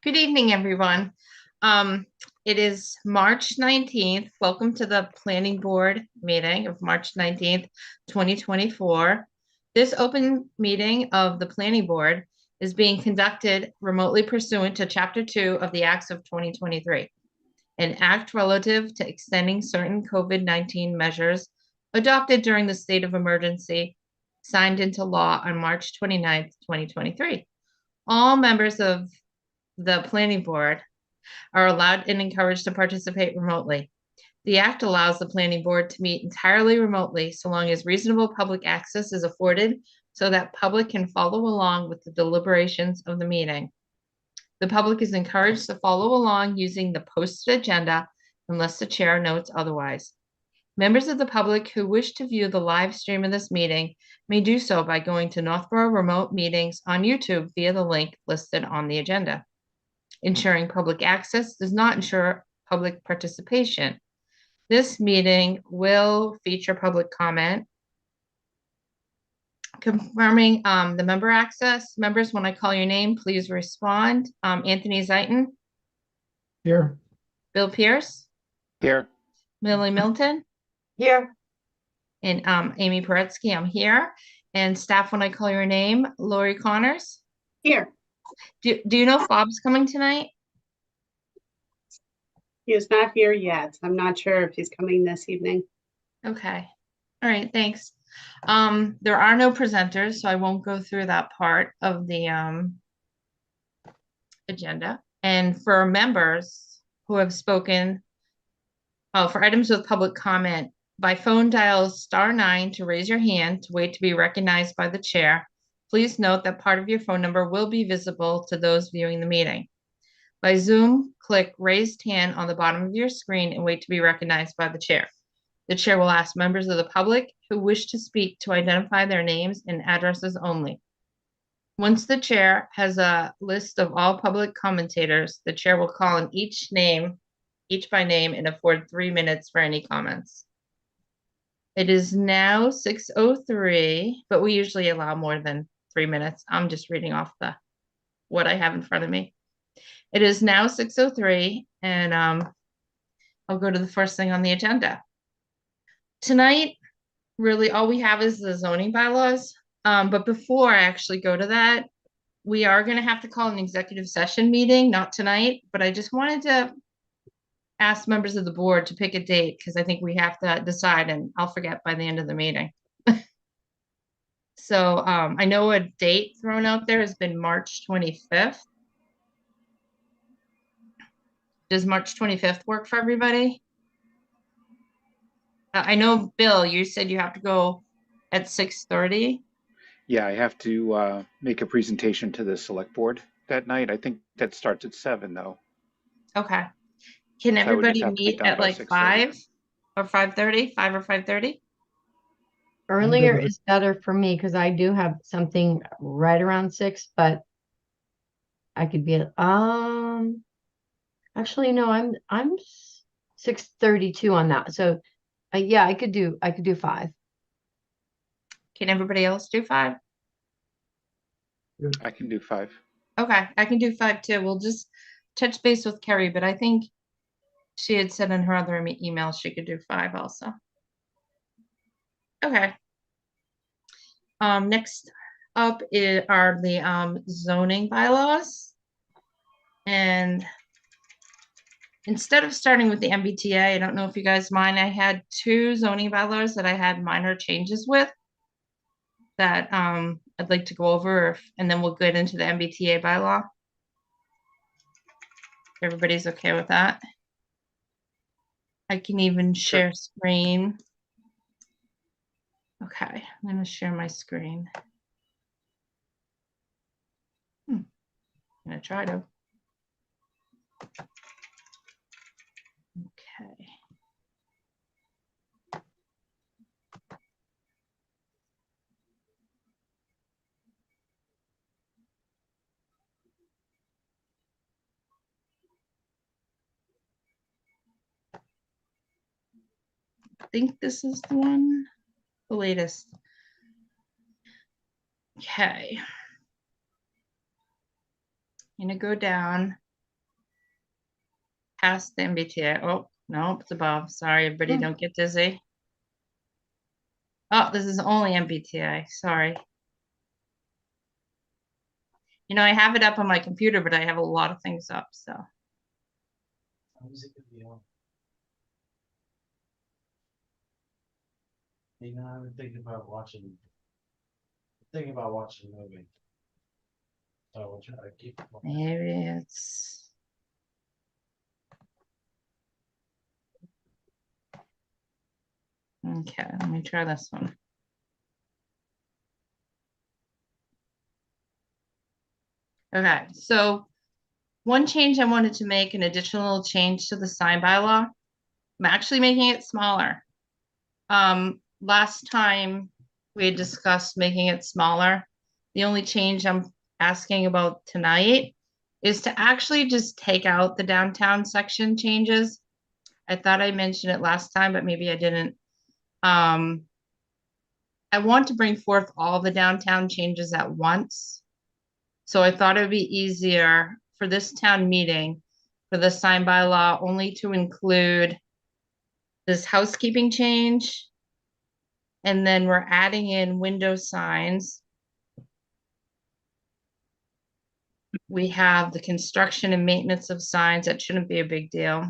Good evening, everyone. Um, it is March 19th. Welcome to the Planning Board meeting of March 19th, 2024. This open meeting of the Planning Board is being conducted remotely pursuant to Chapter 2 of the Acts of 2023, an act relative to extending certain COVID-19 measures adopted during the state of emergency signed into law on March 29th, 2023. All members of the Planning Board are allowed and encouraged to participate remotely. The act allows the Planning Board to meet entirely remotely so long as reasonable public access is afforded so that public can follow along with the deliberations of the meeting. The public is encouraged to follow along using the posted agenda unless the chair notes otherwise. Members of the public who wish to view the live stream of this meeting may do so by going to Northborough Remote Meetings on YouTube via the link listed on the agenda. Ensuring public access does not ensure public participation. This meeting will feature public comment. Confirming the member access. Members, when I call your name, please respond. Anthony Zeiton. Here. Bill Pierce. Here. Millie Milton. Here. And Amy Paretsky, I'm here. And staff, when I call your name, Lori Connors. Here. Do you know if Bob's coming tonight? He is not here yet. I'm not sure if he's coming this evening. Okay. All right, thanks. There are no presenters, so I won't go through that part of the agenda. And for members who have spoken, for items with public comment, by phone dial *9 to raise your hand to wait to be recognized by the chair. Please note that part of your phone number will be visible to those viewing the meeting. By Zoom, click raised hand on the bottom of your screen and wait to be recognized by the chair. The chair will ask members of the public who wish to speak to identify their names and addresses only. Once the chair has a list of all public commentators, the chair will call on each by name, and afford 3 minutes for any comments. It is now 6:03, but we usually allow more than 3 minutes. I'm just reading off what I have in front of me. It is now 6:03, and I'll go to the first thing on the agenda. Tonight, really all we have is the zoning bylaws. But before I actually go to that, we are going to have to call an executive session meeting, not tonight, but I just wanted to ask members of the board to pick a date because I think we have to decide, and I'll forget by the end of the meeting. So I know a date thrown out there has been March 25th. Does March 25th work for everybody? I know, Bill, you said you have to go at 6:30. Yeah, I have to make a presentation to the select board that night. I think that starts at 7 though. Okay. Can So I would just everybody have to get meet done at by like 6:30. 5 or 5:30? 5 or 5:30? good Earlier with it. is better for me because I do have something right around 6, but I could be at actually no, I'm 6:32 on that. So yeah, I could do 5. Can everybody else do 5? I can do 5. Okay, I can do 5 too. We'll just touch base with Carrie, but I think she had said in her other email she could do 5 also. Okay. Next up are the zoning bylaws. And instead of starting with the MBTA, I don't know if you guys mind, I had 2 zoning bylaws that I had minor changes with that I'd like to go over, and then we'll get into the MBTA bylaw. Everybody's okay with that? I can even share screen. Okay, I'm going to share my screen. I'm going to try to. Okay. I think this is the one, the latest. Okay. I'm going to go down. past the MBTA. Oh, no, it's above. Sorry, everybody, Hmm. don't get dizzy. Oh, this is only MBTA. Sorry. You know, I have it up on my computer, but I have a lot of things up, so. How is it gonna be on? You know, I'm thinking about watching a movie. So I will try to keep. Maybe it's. Okay, let me try this one. Okay, so one change I wanted to make, an additional change to the sign bylaw. I'm actually making it smaller. Last time we had discussed making it smaller. The only change I'm asking about tonight is to actually just take out the downtown section changes. I thought I mentioned it last time, but maybe I didn't. I want to bring forth all the downtown changes at once. So I thought it would be easier for this town meeting for the sign bylaw only to include this housekeeping change. And then we're adding in window signs. We have the construction and maintenance of signs. That shouldn't be a big deal.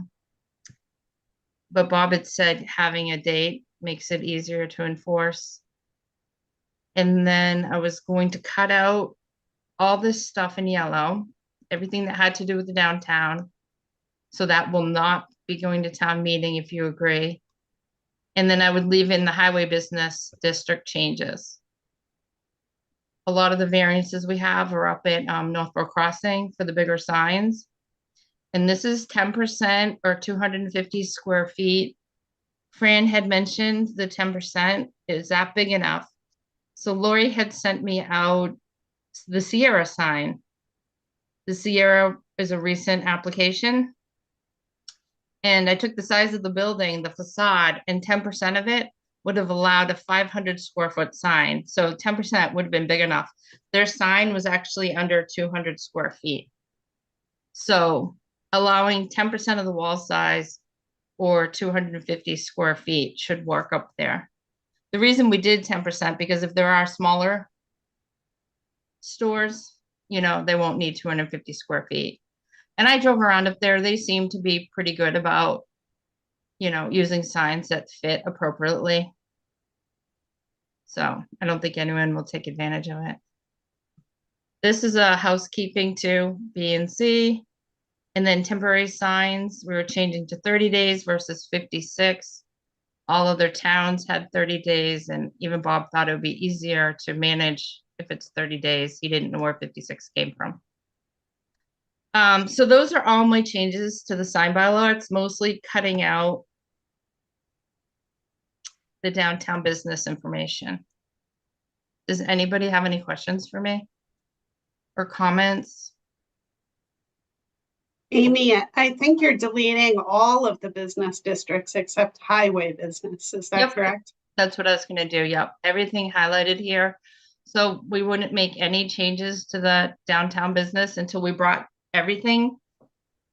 But Bob had said having a date makes it easier to enforce. And then I was going to cut out all this stuff in yellow, everything that had to do with the downtown. So that will not be going to town meeting if you agree. And then I would leave in the highway business district changes. A lot of the variances we have are up at Northborough Crossing for the bigger signs. And this is 10% or 250 square feet. Fran had mentioned the 10%. Is that big enough? So Lori had sent me out the Sierra sign. The Sierra is a recent application. And I took the size of the building, the facade, and 10% of it would have allowed a 500 square foot sign. So 10% would have been big enough. Their sign was actually under 200 square feet. So allowing 10% of the wall size or 250 square feet should work up there. The reason we did 10% because if there are smaller stores, you know, they won't need 250 square feet. And I drove around up there. They seem to be pretty good about, you know, using signs that fit appropriately. So I don't think anyone will take advantage of it. This is a housekeeping to B and C. And then temporary signs, we were changing to 30 days versus 56. All other towns had 30 days, and even Bob thought it would be easier to manage if it's 30 days. He didn't know where 56 came from. So those are all my changes to the sign bylaw. It's mostly cutting out the downtown business information. Does anybody have any questions for me? Or comments? Amy, I think you're deleting all of the business districts except highway business. Is that Yep. correct? That's what I was gonna do, yep, everything highlighted here. So we wouldn't make any changes to the downtown business until we brought everything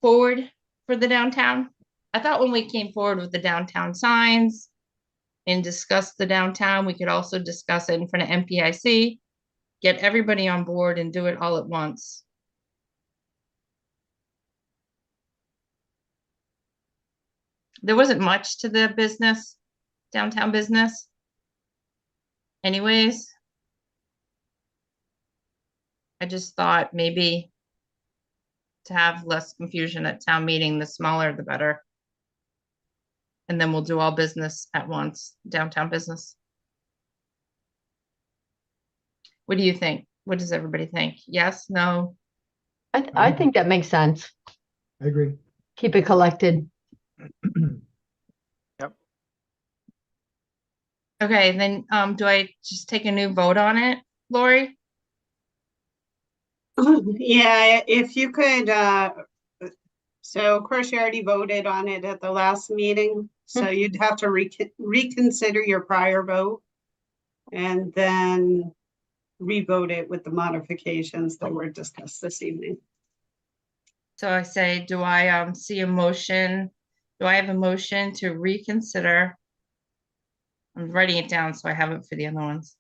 forward for the downtown. I thought when we came forward with the downtown signs and discussed the downtown, we could also discuss it in front of MPIC, get everybody on board and do it all at once. There wasn't much to the business, downtown business. Anyways, I just thought maybe to have less confusion at town meeting, the smaller the better. And then we'll do all business at once, downtown business. What do you think? What does everybody think? Yes, no? I think that makes sense. I agree. Keep it collected. Okay, then do I just take a new vote on it, Lori? Yeah, if you could, so of course you already voted on it at the last meeting, so you'd have to reconsider your prior vote and then revote it with the modifications that were discussed this evening. So I say, do I see a motion? Do I have a motion to reconsider? I'm writing it down so I have it for the other ones.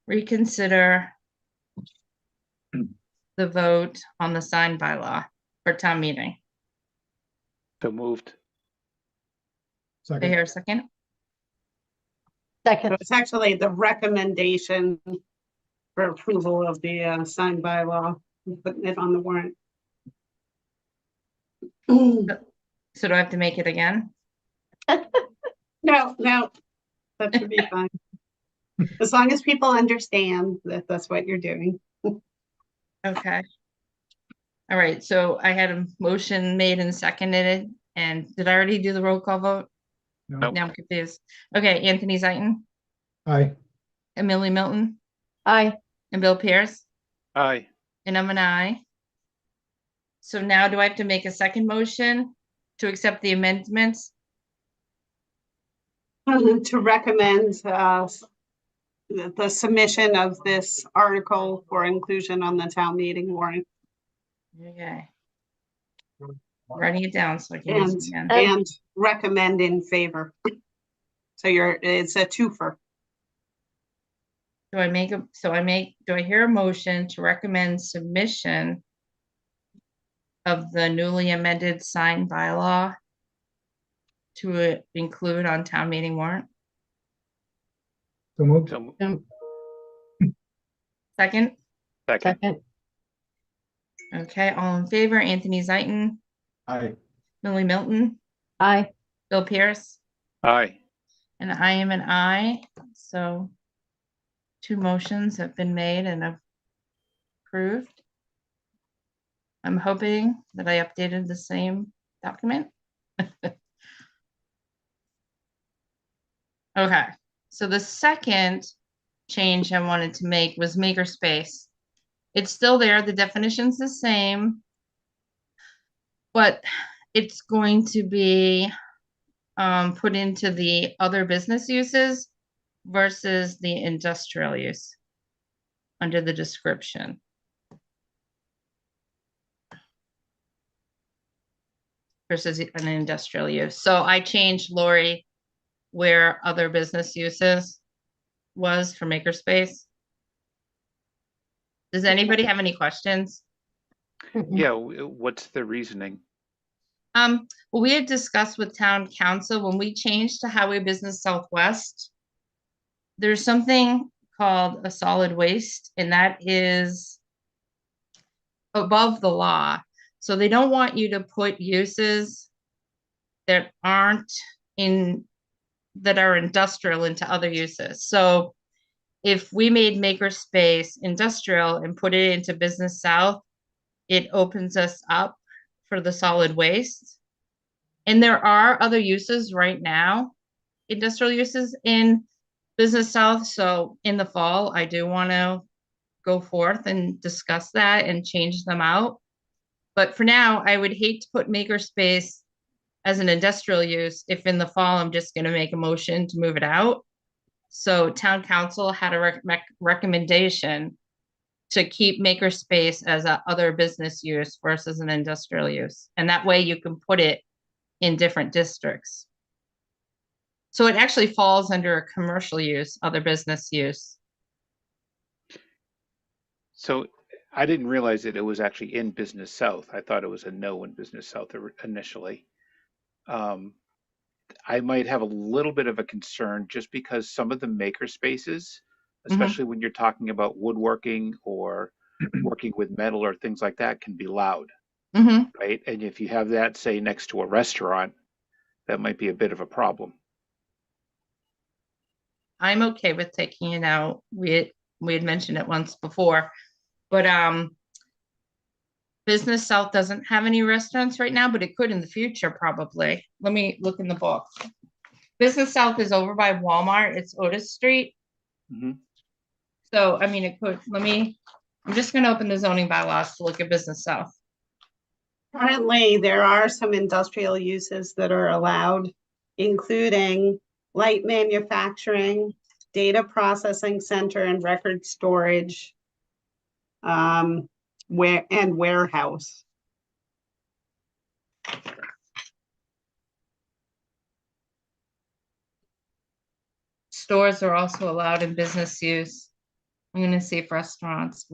Reconsider the vote on the sign bylaw for town meeting. So moved. Do I Second. hear a second? So Second, it's actually the recommendation for approval of the signed bylaw, putting it on the warrant. So do I have to make it again? No, that should be fine. As long as people understand that that's what you're doing. Okay. All right, so I had a motion made and seconded, and did I already do the roll call vote? No. Now I'm confused. Okay, Anthony Zaitin, Aye. Emily Milton, aye. and Bill Pierce, Aye. and I'm an aye. So now do I have to make a second motion to accept the amendments? To recommend the submission of this article for inclusion on the town meeting warrant Okay. Writing it down so I can use it again. and recommend in favor. So it's a twofer. Do I hear a motion to recommend submission of the newly amended sign bylaw to include on town meeting warrant? So moved. So Second? second. Second, Okay, all in favor, Anthony Zaitin, Aye. Millie Milton, aye. Bill Pierce, Aye. and I am an aye, so two motions have been made and approved. I'm hoping that I updated the same document. Okay, so the second change I wanted to make was makerspace. It's still there, the definition's the same, but it's going to be put into the other business uses versus the industrial use under the description. Versus an industrial use. So I changed Lori where other business uses was for makerspace. Does anybody have any questions? Yeah, what's the reasoning? Well, we had discussed with town council when we changed to Highway Business Southwest. There's something called a solid waste, and that is above the law. So they don't want you to put uses that aren't that are industrial into other uses. So if we made makerspace industrial and put it into Business South, it opens us up for the solid waste. And there are other uses right now, industrial uses in Business South. So in the fall, I do want to go forth and discuss that and change them out. But for now, I would hate to put makerspace as an industrial use if in the fall I'm just going to make a motion to move it out. So town council had a recommendation to keep makerspace as a other business use versus an industrial use. And that way you can put it in different districts. So it actually falls under a commercial use, other business use. So I didn't realize that it was actually in Business South. I thought it was a no in Business South initially. I might have a little bit of a concern just because some of the maker spaces, especially when you're talking about woodworking or working with metal or things like that, can be loud, right? And if you have that, say, next to a restaurant, that might be a bit of a problem. I'm okay with taking it out. We had mentioned it once before, but Business South doesn't have any restaurants right now, but it could in the future probably. Let me look in the book. Business South is over by Walmart. It's Otis Street. Mhm. So, I mean, it could, I'm just gonna open the zoning bylaws to look at Business South. Currently, there are some industrial uses that are allowed, including light manufacturing, data processing center and record storage, and warehouse. Stores are also allowed in business use. I'm gonna see if restaurants.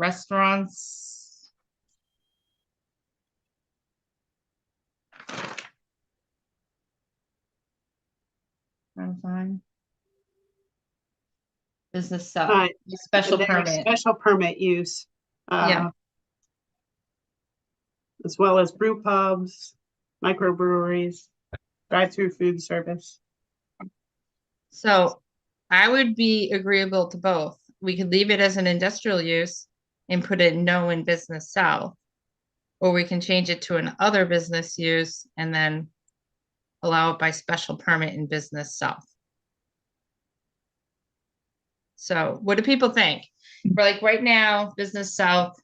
I'm fine. Business sell, Right. special Their permit, Special permit use. Yeah. As well as brew pubs, microbreweries, drive-through food service. so I would be agreeable to both. We could leave it as an industrial use and put it no in business south. Or we can change it to an other business use and then allow it by special permit in business south. So what do people think? For like right now, business south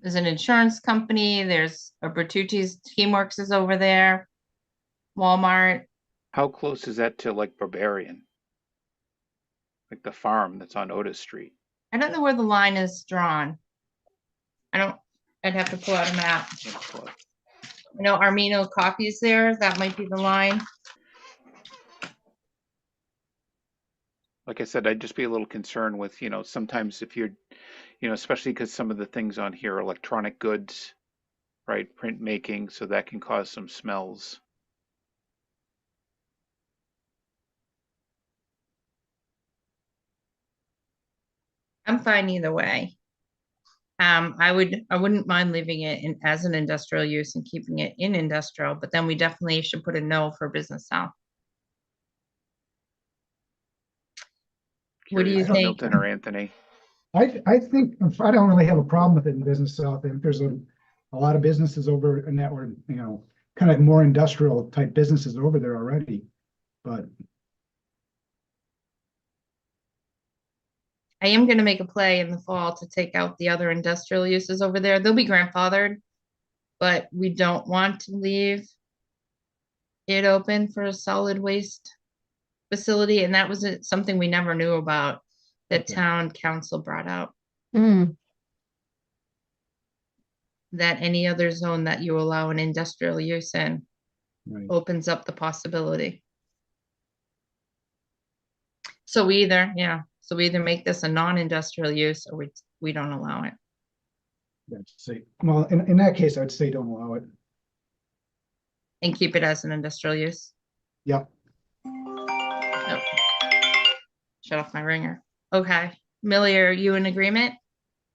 is an insurance company. There's a Bertucci's Teamworks is over there. Walmart. How close is that to like Barbarian? Like the farm that's on Otis Street? I don't know where the line is drawn. I'd have to pull out a map. That's what- I know Armino Coffee's there. That might be the line. Like I said, I'd just be a little concerned with, sometimes if you're, especially because some of the things on here are electronic goods, right? Printmaking, so that can cause some smells. I'm fine either way. I wouldn't mind leaving it in as an industrial use and keeping it in industrial, but then we definitely should put a no for business south. What do you Curious on think? Milton or Anthony? I think I don't really have a problem with it in business south. And there's a lot of businesses over in that were, kind of more industrial type businesses over there already. But I am gonna make a play in the fall to take out the other industrial uses over there. They'll be grandfathered, but we don't want to leave it open for a solid waste facility, and that was something we never knew about that Okay. town council brought out, Mm, that any other zone that you allow an industrial use in right. opens up the possibility. So we either make this a non-industrial use or we don't allow it. I'd say, well, in that case, I'd say don't allow it. And keep it as an industrial use. Yep. Nope. Shut off my ringer. Okay. Millie, are you in agreement?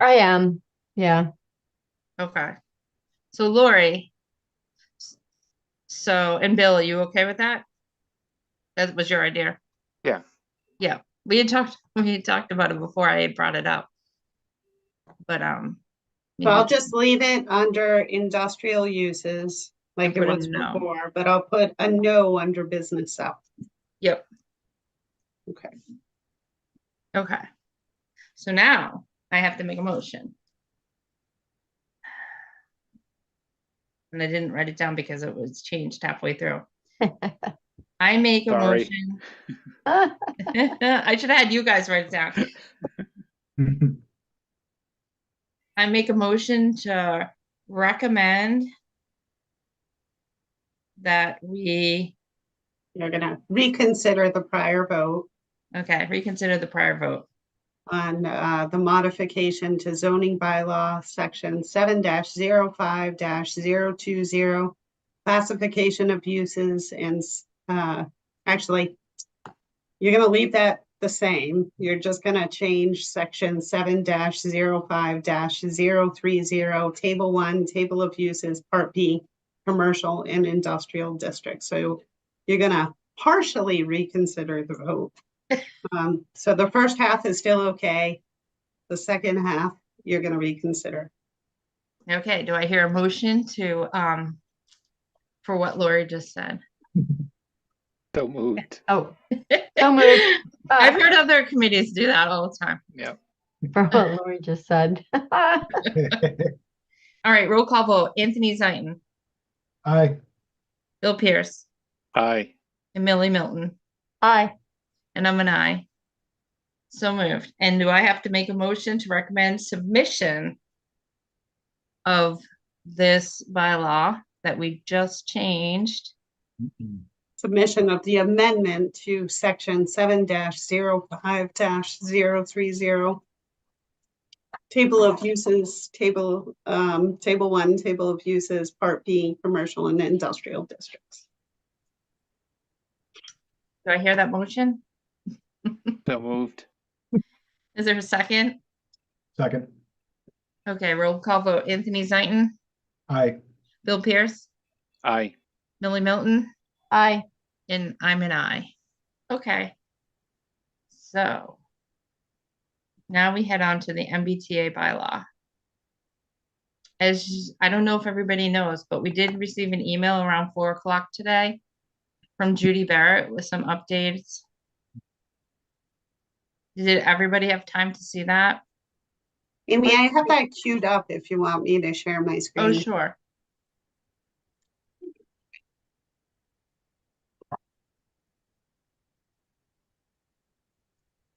I am, yeah. Okay. So Lori. And Bill, are you okay with that? That was your idea. Yeah. Yeah. We had talked about it before I had brought it up. But So I'll just leave it under industrial uses like it put a was no. before, but I'll put a no under business south. Yep. Okay. Okay. So now I have to make a motion. And I didn't write it down because it was changed halfway through. I make a Sorry. motion. I should have had you guys write it down. I make a motion to recommend that we, You're gonna reconsider the prior vote reconsider the prior vote. on the modification to zoning bylaw section 7-05-020 classification of uses and actually you're gonna leave that the same. You're just gonna change section 7-05-030 table 1 table of uses part B commercial and industrial districts. So you're gonna partially reconsider the vote. So the first half is still okay. The second half, you're gonna reconsider. Okay, do I hear a motion to, for what Lori just said? So moved. Oh, so moved. I've heard other committees do that all the time. Yeah. For what Lori just said. All right, roll call vote. Anthony Zaitin, Aye. Bill Pierce, Aye. and Millie Milton, Aye. and I'm an aye. So moved. And do I have to make a motion to recommend submission of this bylaw that we just changed. Submission of the amendment to section 7-05-030. Table of uses, table 1, table of uses, part B, commercial and industrial districts. Do I hear that motion? So moved. Is there a second? Second, Okay, roll call vote. Anthony Zaitin, aye. Bill Pierce, Aye. Millie Milton, Aye. and I'm an aye. Okay. So now we head on to the MBTA bylaw. As I don't know if everybody knows, but we did receive an email around 4 o'clock today from Judy Barrett with some updates. Did everybody have time to see that? Amy, I have that queued up if you want me to share my Oh, screen. sure.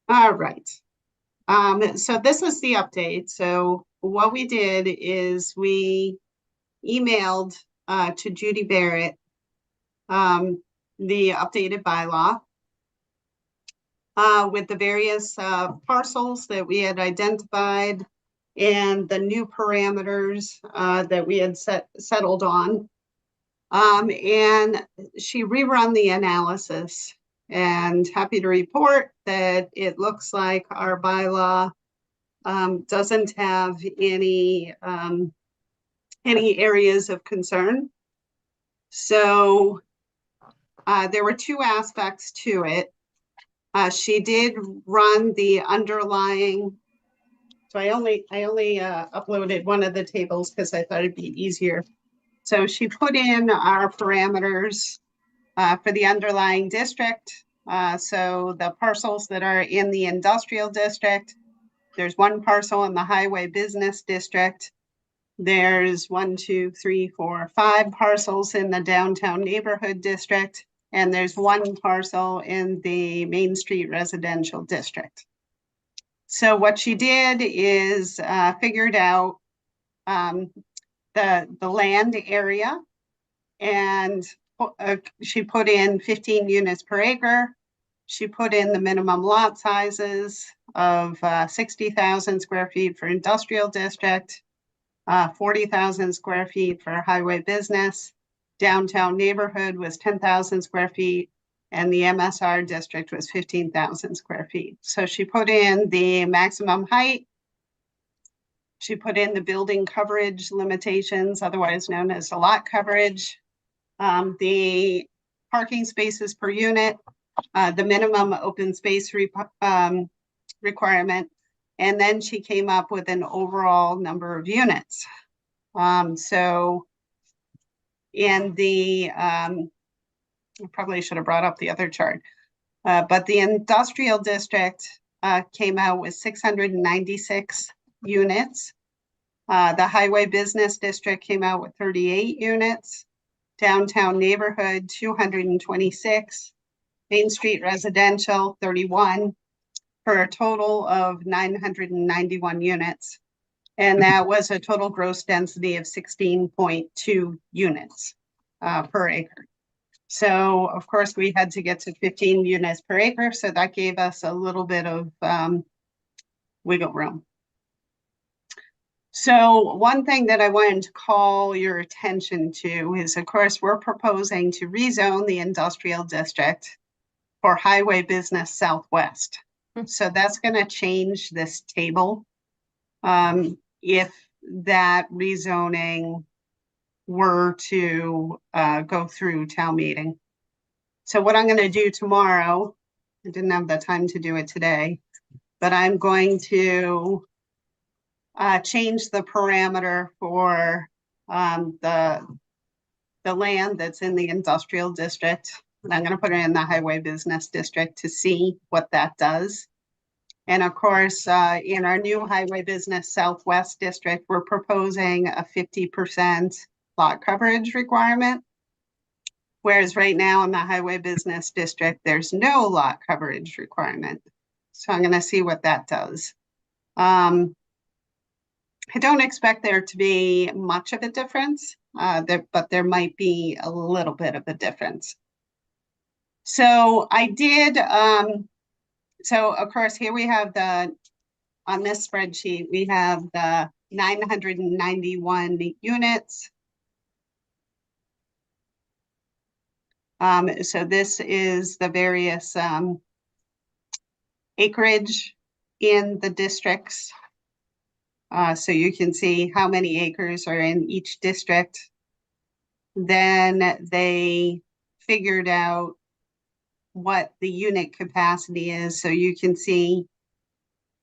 All right. So this is the update. So what we did is we emailed to Judy Barrett the updated bylaw with the various parcels that we had identified and the new parameters that we had settled on. And she rerun the analysis, and happy to report that it looks like our bylaw doesn't have any areas of concern. So there were two aspects to it. She did run the underlying. So I only uploaded one of the tables because I thought it'd be easier. So she put in our parameters for the underlying district. So the parcels that are in the industrial district, there's one parcel in the highway business district. There's 1, 2, 3, 4, 5 parcels in the downtown neighborhood district. And there's one parcel in the Main Street residential district. So what she did is figured out the land area, and she put in 15 units per acre. She put in the minimum lot sizes of 60,000 square feet for industrial district, 40,000 square feet for highway business. Downtown neighborhood was 10,000 square feet, and the MSR district was 15,000 square feet. So she put in the maximum height. She put in the building coverage limitations, otherwise known as the lot coverage, the parking spaces per unit, the minimum open space requirement, and then she came up with an overall number of units. So in the, I probably should have brought up the other chart, but the industrial district came out with 696 units. The highway business district came out with 38 units. Downtown neighborhood, 226. Main Street residential, 31, for a total of 991 units. And that was a total gross density of 16.2 units per acre. So of course we had to get to 15 units per acre. So that gave us a little bit of wiggle room. So one thing that I wanted to call your attention to is, of course, we're proposing to rezone the industrial district for highway business southwest. So that's going to change this table if that rezoning were to go through town meeting. So what I'm going to do tomorrow, I didn't have the time to do it today, but I'm going to change the parameter for the land that's in the industrial district. And I'm going to put it in the highway business district to see what that does. And of course, in our new highway business southwest district, we're proposing a 50% lot coverage requirement. Whereas right now in the highway business district, there's no lot coverage requirement. So I'm going to see what that does. I don't expect there to be much of a difference. but there might be a little bit of a difference. So I did, so of course, here we have on this spreadsheet, we have the 991 units. So this is the various acreage in the districts. So you can see how many acres are in each district. Then they figured out what the unit capacity is. So you can see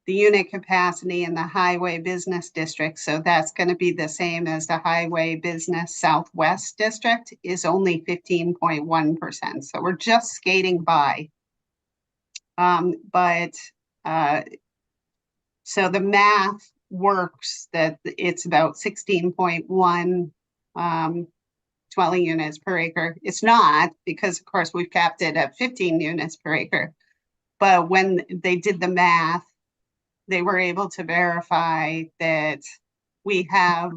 the unit capacity in the highway business district. So that's going to be the same as the highway business southwest district, is only 15.1%. So we're just skating by. So the math works that it's about 16.1 dwelling units per acre. It's not, because of course we've capped it at 15 units per acre. But when they did the math, they were able to verify that we have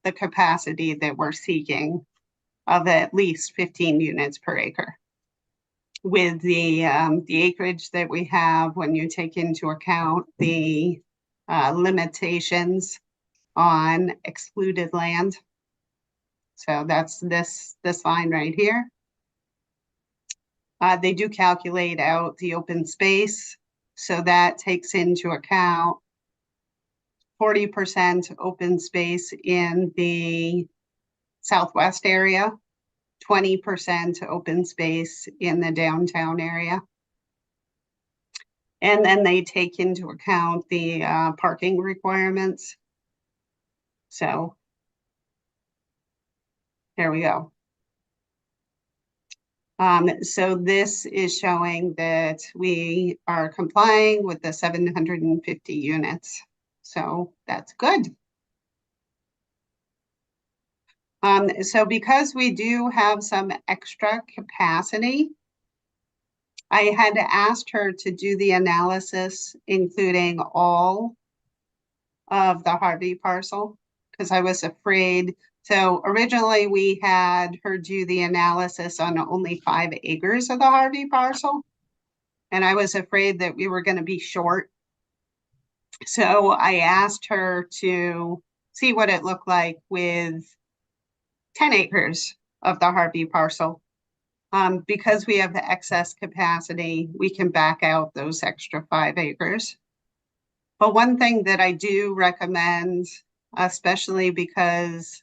the capacity that we're seeking of at least 15 units per acre. With the acreage that we have, when you take into account the limitations on excluded land. So that's this line right here. They do calculate out the open space. So that takes into account 40% open space in the southwest area, 20% open space in the downtown area. And then they take into account the parking requirements. So there we go. So this is showing that we are complying with the 750 units. So that's good. So because we do have some extra capacity, I had asked her to do the analysis, including all of the Harvey parcel, because I was afraid. So originally we had her do the analysis on only 5 acres of the Harvey parcel. And I was afraid that we were going to be short. So I asked her to see what it looked like with 10 acres of the Harvey parcel. Because we have the excess capacity, we can back out those extra 5 acres. But one thing that I do recommend, especially because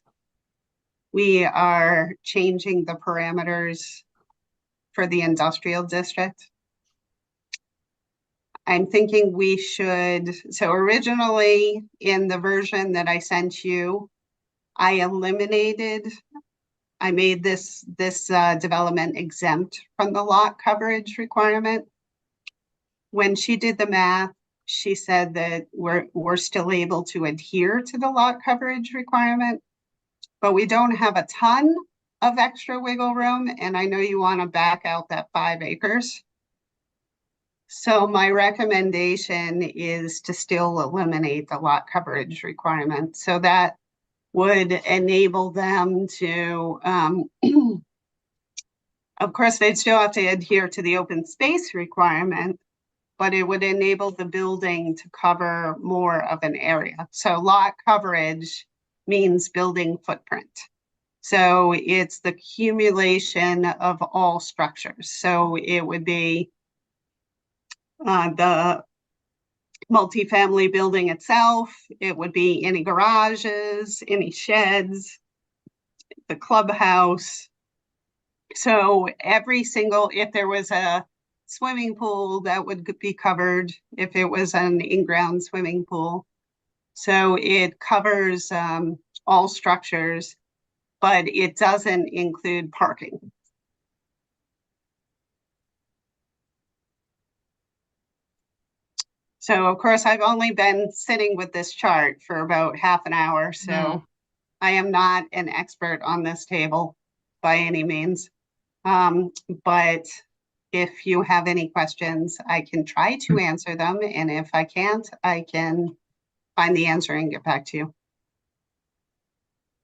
we are changing the parameters for the industrial district, I'm thinking we should, so originally in the version that I sent you, I made this development exempt from the lot coverage requirement. When she did the math, she said that we're still able to adhere to the lot coverage requirement, but we don't have a ton of extra wiggle room. And I know you want to back out that 5 acres. So my recommendation is to still eliminate the lot coverage requirement. So that would enable them to, of course, they'd still have to adhere to the open space requirement, but it would enable the building to cover more of an area. So lot coverage means building footprint. So it's the accumulation of all structures. So it would be the multifamily building itself, it would be any garages, any sheds, the clubhouse. So every single, if there was a swimming pool, that would be covered if it was an in-ground swimming pool. So it covers all structures, but it doesn't include parking. So of course, I've only been sitting with this chart for about half an hour, so I am not an expert on this table by any means. But if you have any questions, I can try to answer them. And if I can't, I can find the answer and get back to you.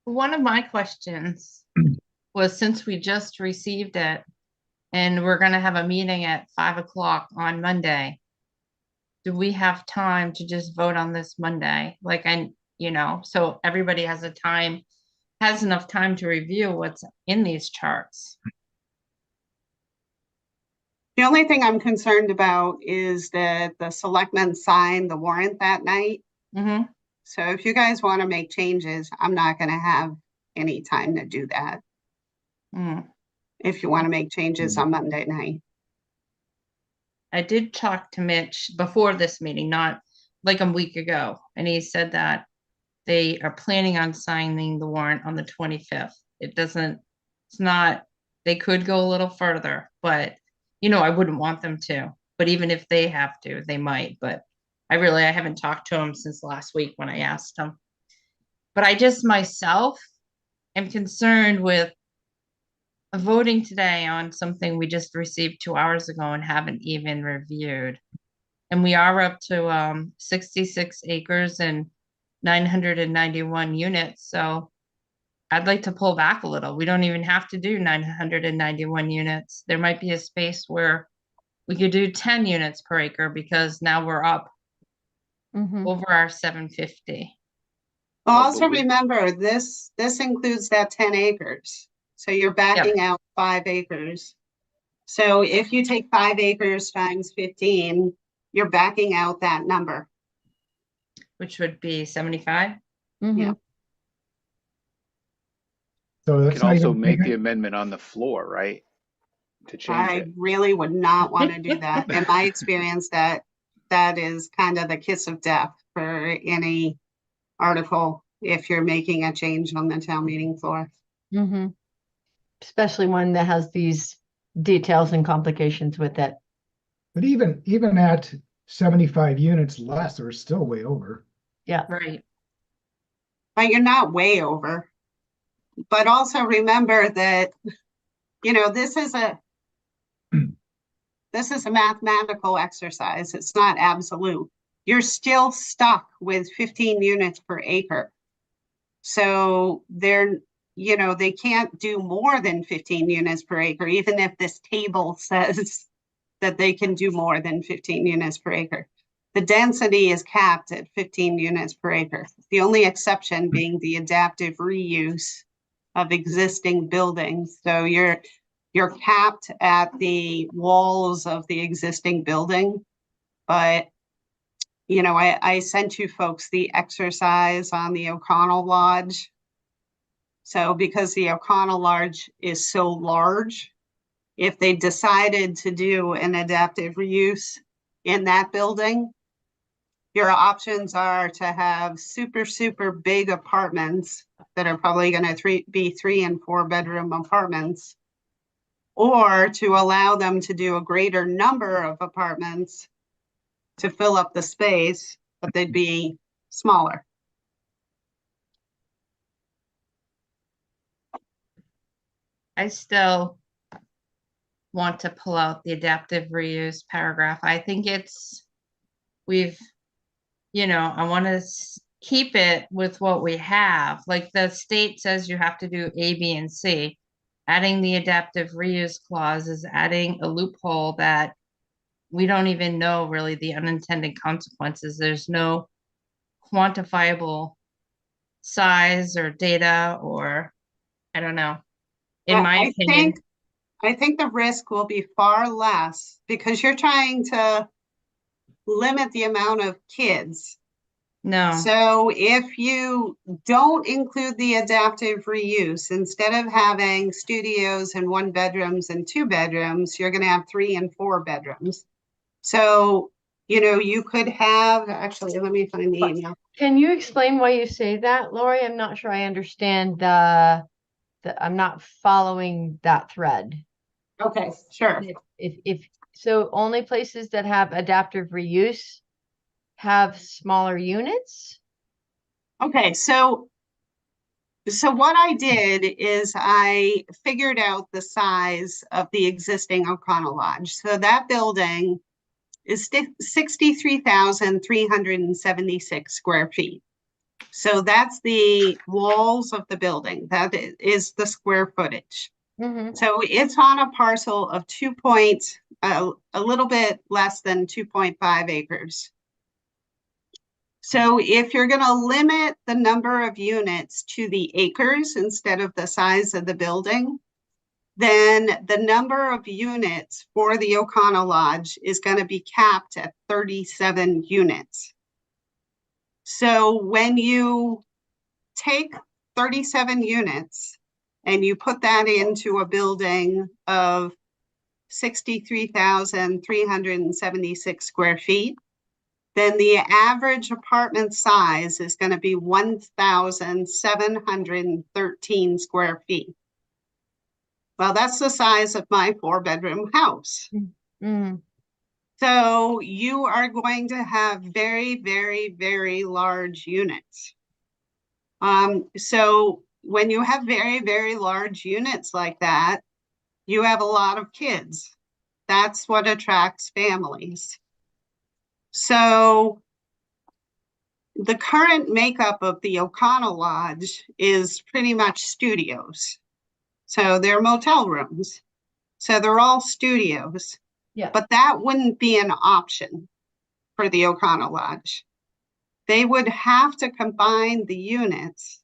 One of my questions was, since we just received it and we're gonna have a meeting at 5 o'clock on Monday, do we have time to just vote on this Monday? Like, so everybody has enough time to review what's in these charts. The only thing I'm concerned about is that the selectmen signed the warrant that night. Mm-hmm. So if you guys want to make changes, I'm not going to have any time to do that. Mm. If you want to make changes on Monday night. I did talk to Mitch before this meeting, not like a week ago, and he said that they are planning on signing the warrant on the 25th. They could go a little further, but I wouldn't want them to. But even if they have to, they might. But I haven't talked to him since last week when I asked him. But I just myself am concerned with voting today on something we just received 2 hours ago and haven't even reviewed. And we are up to 66 acres and 991 units. So I'd like to pull back a little. We don't even have to do 991 units. There might be a space where we could do 10 units per acre, because now we're up Mhm. over our 750. Well, Well, also but we- remember, this includes that 10 acres. So you're backing out 5 acres. So if you take 5 acres times 15, you're backing out that number. Which would be 75. Mhm. So You that's can not also even. make the amendment on the floor, right? To change I it. really would not want to do that. In my experience, that is kind of the kiss of death for any article if you're making a change on the town meeting floor. Mhm. Especially one that has these details and complications with it. But even at 75 units less, we're still way over. Right. But you're not way over. But also remember that, this is a mathematical exercise. It's not absolute. You're still stuck with 15 units per acre. So they can't do more than 15 units per acre, even if this table says that they can do more than 15 units per acre. The density is capped at 15 units per acre. The only exception being the adaptive reuse of existing buildings. So you're capped at the walls of the existing building. But, I sent you folks the exercise on the O'Connell Lodge. So because the O'Connell Lodge is so large, if they decided to do an adaptive reuse in that building, your options are to have super, super big apartments that are probably going to be 3 and 4 bedroom apartments, or to allow them to do a greater number of apartments to fill up the space, but they'd be smaller. I still want to pull out the adaptive reuse paragraph. I think I want to keep it with what we have. Like, the state says you have to do A, B, and C. Adding the adaptive reuse clause is adding a loophole that we don't even know really the unintended consequences. There's no quantifiable size or data, or I don't know. In my opinion, I think the risk will be far less because you're trying to limit the amount of kids. no. So if you don't include the adaptive reuse, instead of having studios and 1 bedrooms and 2 bedrooms, you're going to have 3 and 4 bedrooms. So, you could have, actually, let me find the email. Can you explain why you say that, Lori? I'm not sure I understand I'm not following that thread. Okay, sure. If so, only places that have adaptive reuse have smaller units? Okay, so what I did is I figured out the size of the existing O'Connell Lodge. So that building is 63,376 square feet. So that's the walls of the building. That is the square footage. Mhm. So it's on a parcel of a little bit less than 2.5 acres. So if you're going to limit the number of units to the acres instead of the size of the building, then the number of units for the O'Connell Lodge is going to be capped at 37 units. So when you take 37 units and you put that into a building of 63,376 square feet, then the average apartment size is going to be 1,713 square feet. Well, that's the size of my 4-bedroom house. Mhm. So you are going to have very, very, very large units. So when you have very, very large units like that, you have a lot of kids. That's what attracts families. So the current makeup of the O'Connell Lodge is pretty much studios. So they're motel rooms. So they're all studios. Yeah. But that wouldn't be an option for the O'Connell Lodge. They would have to combine the units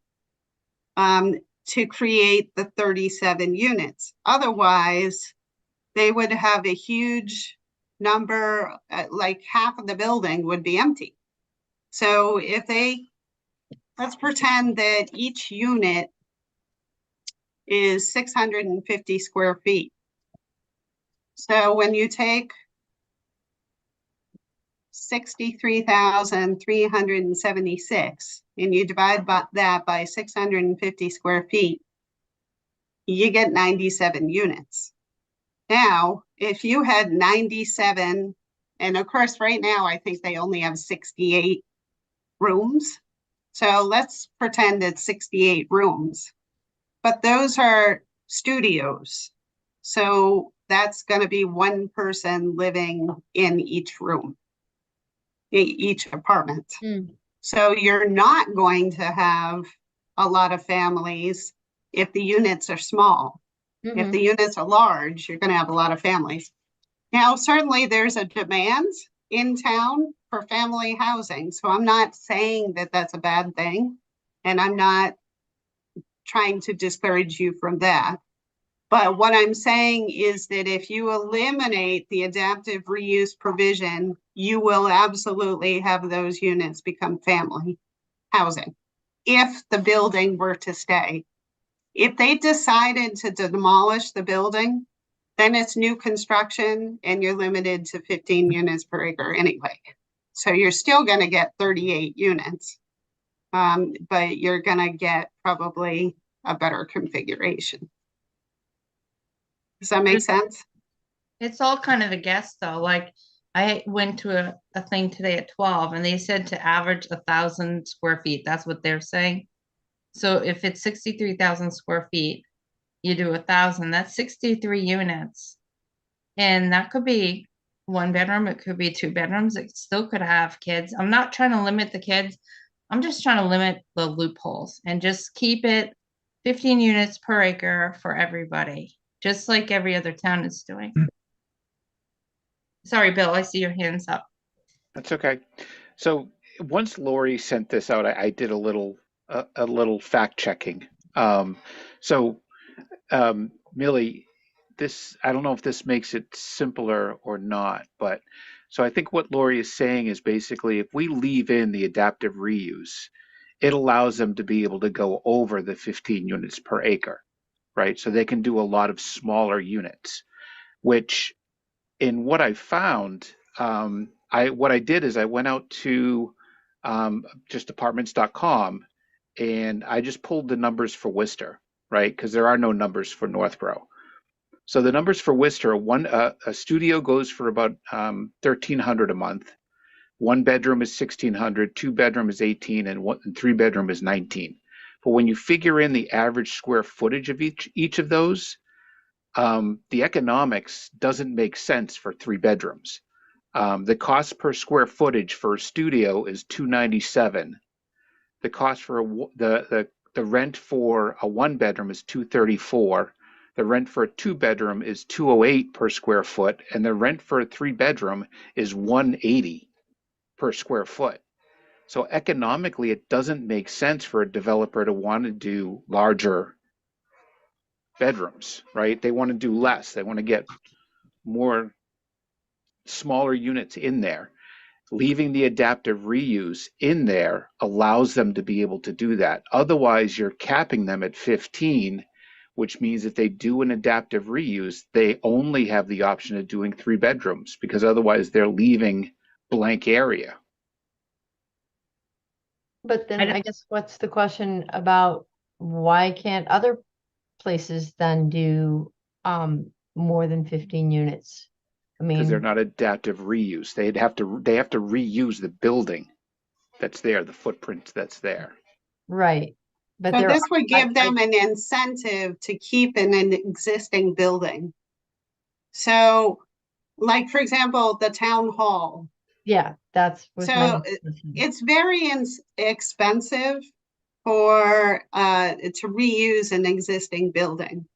to create the 37 units. Otherwise, they would have a huge number, like half of the building would be empty. So if let's pretend that each unit is 650 square feet. So when you take 63,376 and you divide that by 650 square feet, you get 97 units. Now, if you had 97, and of course, right now, I think they only have 68 rooms. So let's pretend it's 68 rooms, but those are studios. So that's going to be one person living in each room, each apartment. Mm. So you're not going to have a lot of families if the units are small. If Mhm. the units are large, you're going to have a lot of families. Now, certainly there's a demand in town for family housing. So I'm not saying that that's a bad thing. And I'm not trying to discourage you from that. But what I'm saying is that if you eliminate the adaptive reuse provision, you will absolutely have those units become family housing if the building were to stay. If they decided to demolish the building, then it's new construction and you're limited to 15 units per acre anyway. So you're still going to get 38 units, but you're going to get probably a better configuration. Does that make sense? It's all kind of a guess though. Like I went to a thing today at 12 and they said to average 1,000 square feet. That's what they're saying. So if it's 63,000 square feet, you do 1,000, that's 63 units. And that could be 1 bedroom, it could be 2 bedrooms, it still could have kids. I'm not trying to limit the kids. I'm just trying to limit the loopholes and just keep it 15 units per acre for everybody, just like every other town is doing. Sorry, Bill, I see your hands up. That's okay. So once Lori sent this out, I did a little fact checking. So Millie, I don't know if this makes it simpler or not, but so I think what Lori is saying is basically if we leave in the adaptive reuse, it allows them to be able to go over the 15 units per acre, right? So they can do a lot of smaller units, which in what I found, what I did is I went out to just apartments.com and I just pulled the numbers for Worcester, right? Because there are no numbers for Northborough. So the numbers for Worcester, a studio goes for about $1,300 a month. 1 bedroom is $1,600, 2 bedroom is $18, and 3 bedroom is $19. But when you figure in the average square footage of each of those, the economics doesn't make sense for 3 bedrooms. The cost per square footage for a studio is $297. the cost for the rent for a 1-bedroom is $234. The rent for a 2-bedroom is $208 per square foot, and the rent for a 3-bedroom is $180 per square foot. So economically, it doesn't make sense for a developer to want to do larger bedrooms, right? They want to do less. They want to get more smaller units in there. Leaving the adaptive reuse in there allows them to be able to do that. Otherwise, you're capping them at 15, which means if they do an adaptive reuse, they only have the option of doing 3 bedrooms, because otherwise they're leaving blank area. But then I don't- I guess what's the question about why can't other places then do more than 15 units? I Because they're mean, not adaptive reuse. They have to reuse the building that's there, the footprint that's there. right. But So there this would I- give them an incentive to keep in an existing building. So, like, for example, the town hall, yeah, that's was my So, next question. it's very expensive for to reuse an existing building.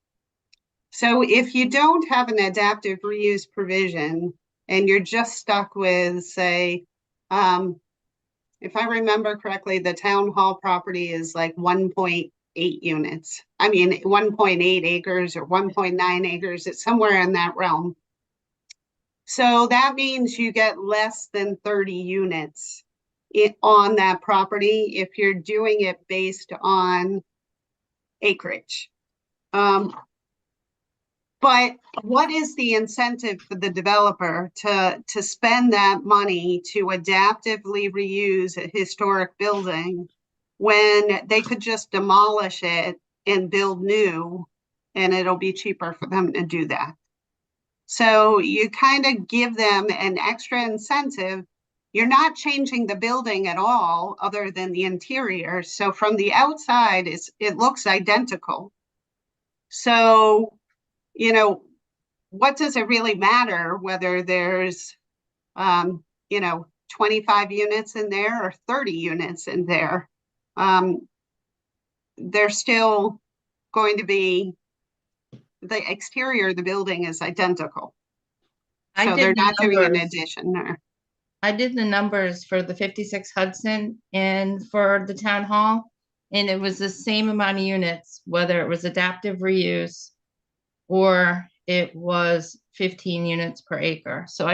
So if you don't have an adaptive reuse provision and you're just stuck with, say, if I remember correctly, the town hall property is like 1.8 units. I mean, 1.8 acres or 1.9 acres. It's somewhere in that realm. So that means you get less than 30 units on that property if you're doing it based on acreage. But what is the incentive for the developer to spend that money to adaptively reuse a historic building when they could just demolish it and build new, and it'll be cheaper for them to do that? So you kind of give them an extra incentive. You're not changing the building at all other than the interior. So from the outside, it looks identical. So, you know, what does it really matter whether there's, 25 units in there or 30 units in there? They're still going to be, the exterior of the building is identical. I So did they're the not doing an numbers. addition there. I did the numbers for the 56 Hudson and for the town hall, and it was the same amount of units, whether it was adaptive reuse or it was 15 units per acre. So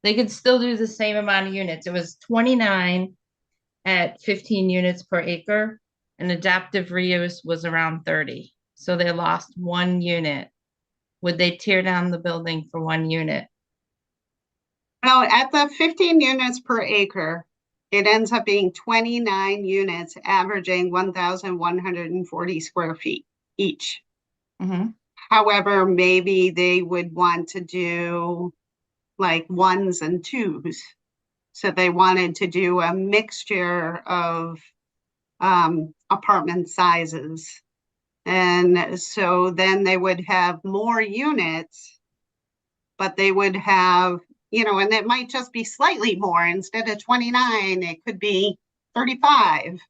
they could still do the same amount of units. It was 29 at 15 units per acre, and adaptive reuse was around 30. So they lost 1 unit. Would they tear down the building for 1 unit? Well, at the 15 units per acre, it ends up being 29 units, averaging 1,140 square feet each. Mhm. However, maybe they would want to do like 1s and 2s. So they wanted to do a mixture of apartment sizes. And so then they would have more units, but they would have, and it might just be slightly more. Instead of 29, it could be 35.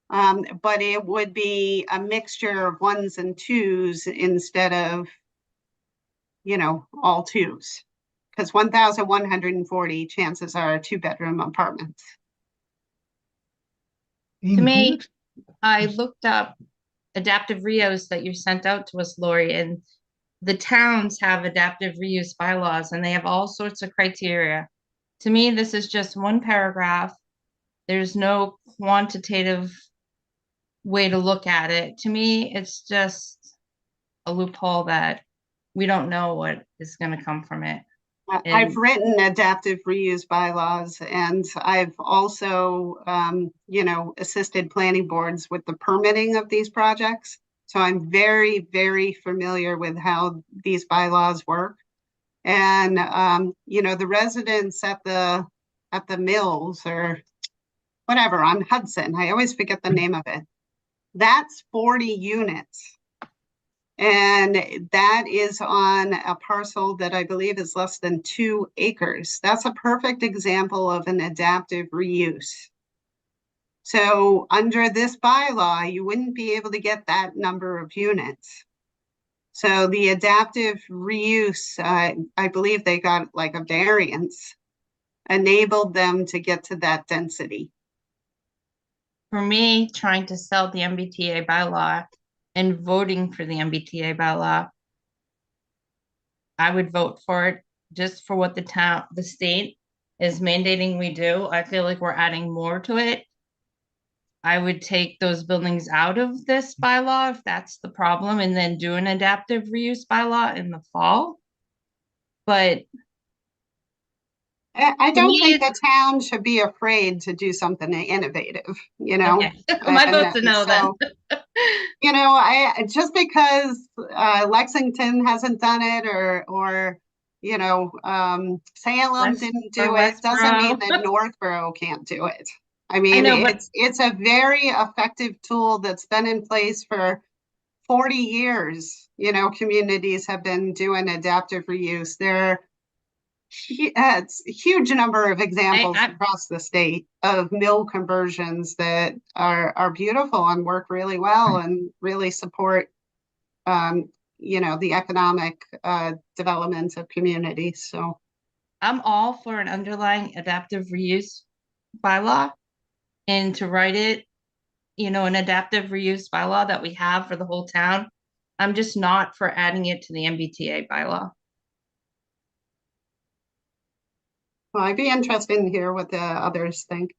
But it would be a mixture of 1s and 2s instead of, all 2s. Because 1,140 chances are 2-bedroom apartments. To me, I looked up adaptive reuse that you sent out to us, Lori, and the towns have adaptive reuse bylaws and they have all sorts of criteria. To me, this is just one paragraph. There's no quantitative way to look at it. To me, it's just a loophole that we don't know what is going to come from it. I've And- written adaptive reuse bylaws, and I've also, assisted planning boards with the permitting of these projects. So I'm very, very familiar with how these bylaws work. And, the residents at the mills or whatever on Hudson, I always forget the name of it. That's 40 units. And that is on a parcel that I believe is less than 2 acres. That's a perfect example of an adaptive reuse. So under this bylaw, you wouldn't be able to get that number of units. So the adaptive reuse, I believe they got like a variance, enabled them to get to that density. For me, trying to sell the MBTA bylaw and voting for the MBTA bylaw, I would vote for it just for what the state is mandating we do. I feel like we're adding more to it. I would take those buildings out of this bylaw if that's the problem, and then do an adaptive reuse bylaw in the fall. But I To don't me, think the town should be afraid to do something innovative, you know? okay, my And vote's a no then. so, you know, just because Lexington hasn't done it or you know, Salem West- didn't or do it, doesn't mean Westboro. that Northborough can't do it. I I mean, know, but it's a very effective tool that's been in place for 40 years. You know, communities have been doing adaptive reuse. It's a huge number of examples I across the state of mill conversions that are beautiful and work really well and really support, you know, the economic development of communities. So, I'm all for an underlying adaptive reuse bylaw and to write it, an adaptive reuse bylaw that we have for the whole town. I'm just not for adding it to the MBTA bylaw. well, I'd be interested in hear what the others think.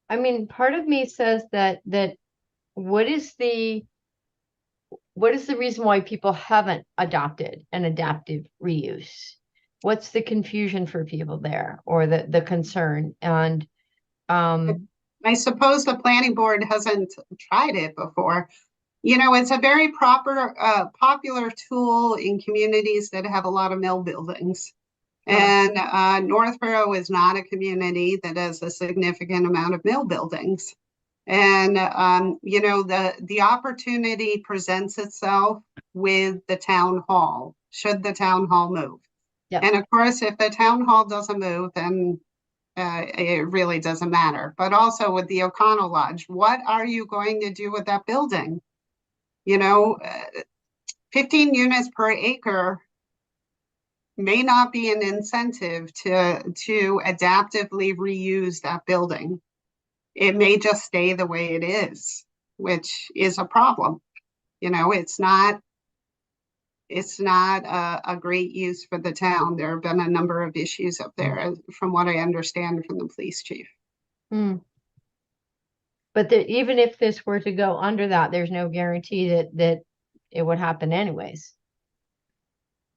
I mean, part of me says that what is the reason why people haven't adopted an adaptive reuse? What's the confusion for people there, or the concern? And I suppose the planning board hasn't tried it before. You know, it's a very popular tool in communities that have a lot of mill buildings. And Northborough is not a community that has a significant amount of mill buildings. And you know, the opportunity presents itself with the town hall, should the town hall move. Yep. And of course, if the town hall doesn't move, then it really doesn't matter. But also with the O'Connell Lodge, what are you going to do with that building? You know, 15 units per acre may not be an incentive to adaptively reuse that building. It may just stay the way it is, which is a problem. You know, it's not a great use for the town. There have been a number of issues up there, from what I understand from the police chief. But even if this were to go under that, there's no guarantee that it would happen anyways.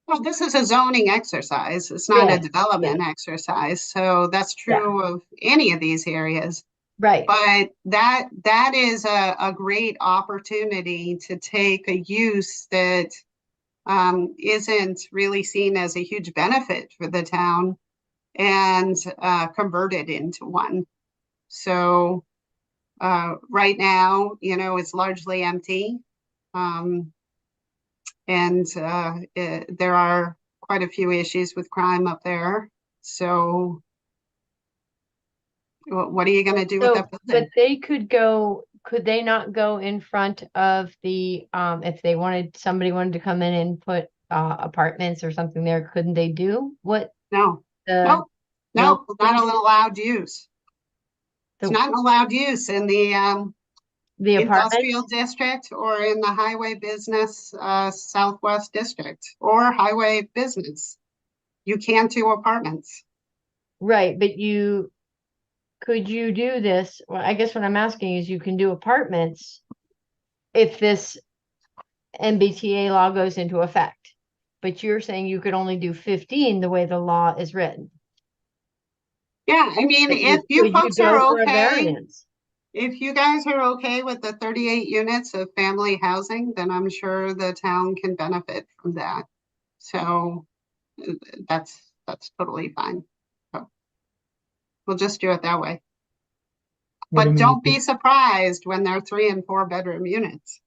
Well, this is a zoning exercise. It's not Yeah, a development exercise. So that's true of any of these areas. Right. But that is a great opportunity to take a use that isn't really seen as a huge benefit for the town and convert it into one. So right now, you know, it's largely empty. And there are quite a few issues with crime up there. So what are you going to do with that building? But could they not go in front of the, if somebody wanted to come in and put apartments or something there, couldn't they do what? No, No, not an allowed use. It's The- not an allowed use in the industrial apartment? district or in the highway business southwest district or highway business. You can't do apartments. Right, but could you do this? Well, I guess what I'm asking is you can do apartments if this MBTA law goes into effect. But you're saying you could only do 15 the way the law is written. Yeah, I mean, But if you could folks go are for a okay, variance? if you guys are okay with the 38 units of family housing, then I'm sure the town can benefit from that. So that's totally fine. So we'll just do it that way. What do But you don't mean? be surprised when they're 3 and 4 bedroom units.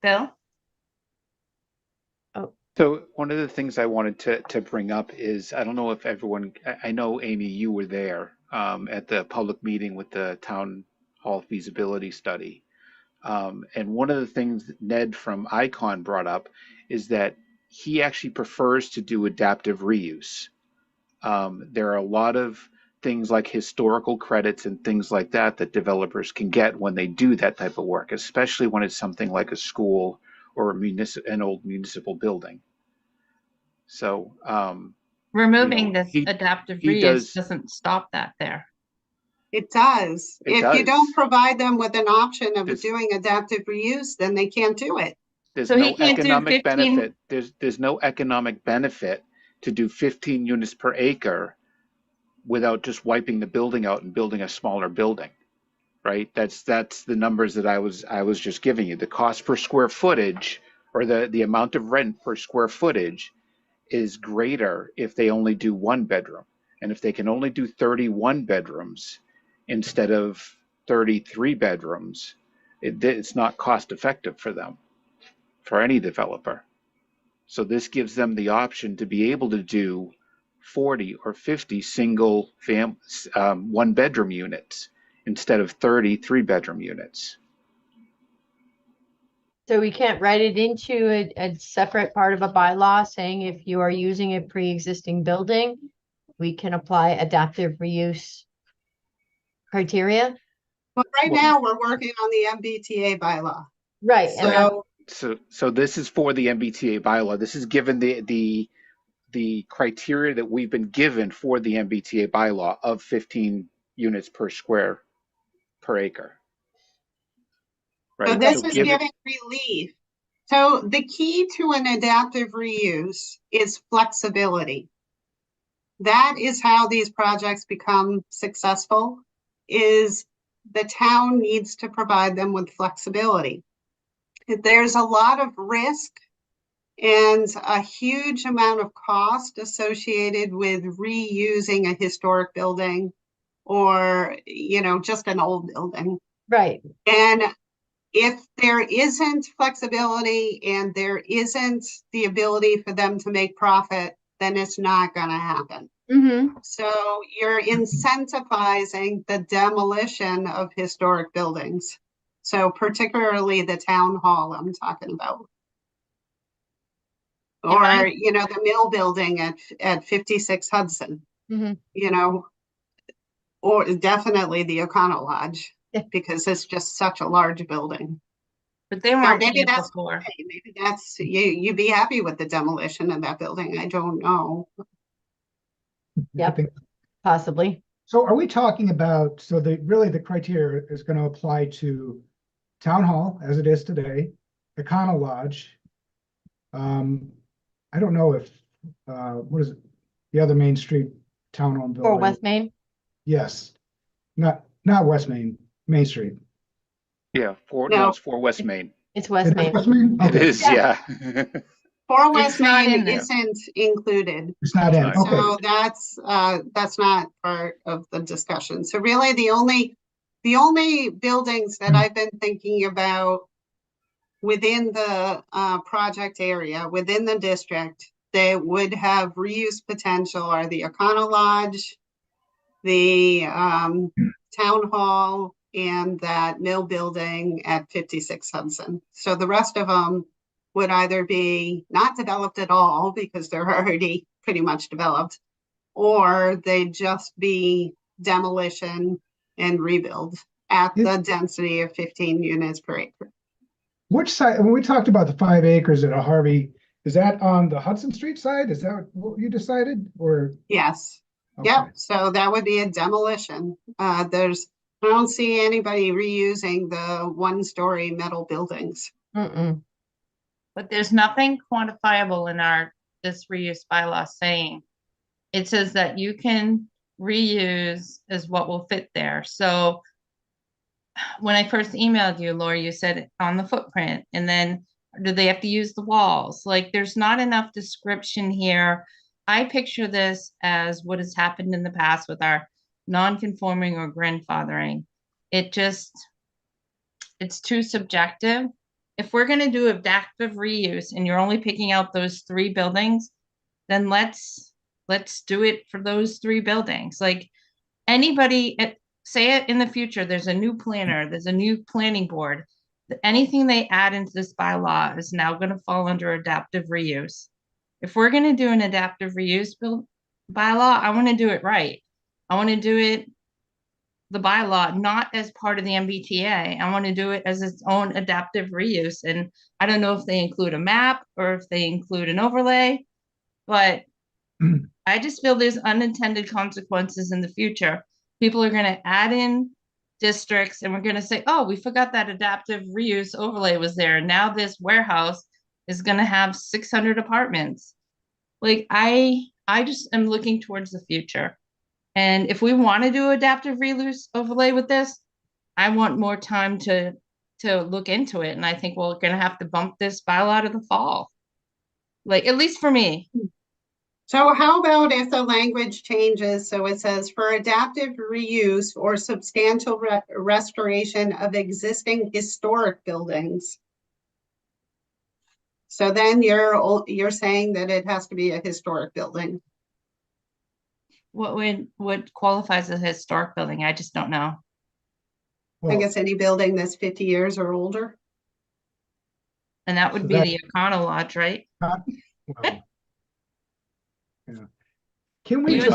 Bill? Oh, So one of the things I wanted to bring up is, I don't know if everyone, I know Amy, you were there at the public meeting with the town hall feasibility study. And one of the things that Ned from Icon brought up is that he actually prefers to do adaptive reuse. There are a lot of things like historical credits and things like that that developers can get when they do that type of work, especially when it's something like a school or an old municipal building. So, Removing this he adaptive he reuse does. doesn't stop that there. It does. It If you don't does. provide them with an option of There's doing adaptive reuse, then they can't do it. there's So he no can't do economic 15, benefit. There's no economic benefit to do 15 units per acre without just wiping the building out and building a smaller building, right? That's the numbers that I was just giving you. The cost per square footage, or the amount of rent per square footage, is greater if they only do one bedroom. And if they can only do 31 bedrooms instead of 33 bedrooms, it's not cost effective for them, for any developer. So this gives them the option to be able to do 40 or 50 single one bedroom units instead of 30 3 bedroom units. So we can't write it into a separate part of a bylaw saying if you are using a pre-existing building, we can apply adaptive reuse criteria? But right Well- now, we're working on the MBTA bylaw. Right, and So, This is for the MBTA bylaw. This is given the criteria that we've been given for the MBTA bylaw of 15 units per acre. so Right? this So is given, giving relief. So the key to an adaptive reuse is flexibility. That is how these projects become successful, is the town needs to provide them with flexibility. There's a lot of risk and a huge amount of cost associated with reusing a historic building or, just an old building. right, And if there isn't flexibility and there isn't the ability for them to make profit, then it's not going to happen. mm-hmm, So you're incentivizing the demolition of historic buildings. So particularly the town hall I'm talking about. Or, Right. the mill building at 56 Hudson, mm-hmm. Or definitely the O'Connell Lodge, Yeah. because it's just such a large building. but they Now, weren't maybe here that's before. okay. Maybe that's, you'd be happy with the demolition of that building. I don't know. I Yep. think. Possibly. So are we talking about, so the criteria is going to apply to town hall as it is today, Econo Lodge. I don't know if, what is it? The other Main Street town-owned building. Or West Main? Yes, not West Main, Main Street. yeah, No. it's for West Main. It's Is West it Main. West Main? It Okay. is, yeah. For West not Main in there. isn't included. It's not in, It's not. okay. So that's not part of the discussion. So really the only buildings that I've been thinking about within the project area, within the district, that would have reuse potential are the O'Connell Lodge, the town hall, and that mill building at 56 Hudson. So the rest of them would either be not developed at all because they're already pretty much developed, or they'd just be demolition and rebuild at the density of 15 units per acre. Which side, when we talked about the 5 acres at a Harvey, is that on the Hudson Street side? Is that what you decided, or? Yes. Okay. Yep, so that would be a demolition. I don't see anybody reusing the one-story metal buildings. Mm-mm. But there's nothing quantifiable in this reuse bylaw saying. It says that you can reuse is what will fit there. So when I first emailed you, Laura, you said on the footprint, and then do they have to use the walls? Like, there's not enough description here. I picture this as what has happened in the past with our non-conforming or grandfathering. It's too subjective. if we're gonna do adaptive reuse and you're only picking out those 3 buildings, then let's do it for those 3 buildings. Like anybody, say it in the future, there's a new planner, there's a new planning board. Anything they add into this bylaw is now gonna fall under adaptive reuse. If we're gonna do an adaptive reuse bylaw, I wanna do it right. I wanna do it the bylaw, not as part of the MBTA. I want to do it as its own adaptive reuse. And I don't know if they include a map or if they include an overlay, but I just feel there's unintended consequences in the future. People are going to add in districts and we're going to say, oh, we forgot that adaptive reuse overlay was there. And now this warehouse is going to have 600 apartments. Like I just am looking towards the future. And if we want to do adaptive reuse overlay with this, I want more time to look into it. And I think we're gonna have to bump this bylaw to the fall. Like, at least for me. So how about if the language changes, so it says for adaptive reuse or substantial restoration of existing historic buildings? So then you're saying that it has to be a historic building. What qualifies as a historic building? I just don't know. I Well, guess any building that's 50 years or older. And that would So be that- the Econo Lodge, right? well, yeah. Can we You just,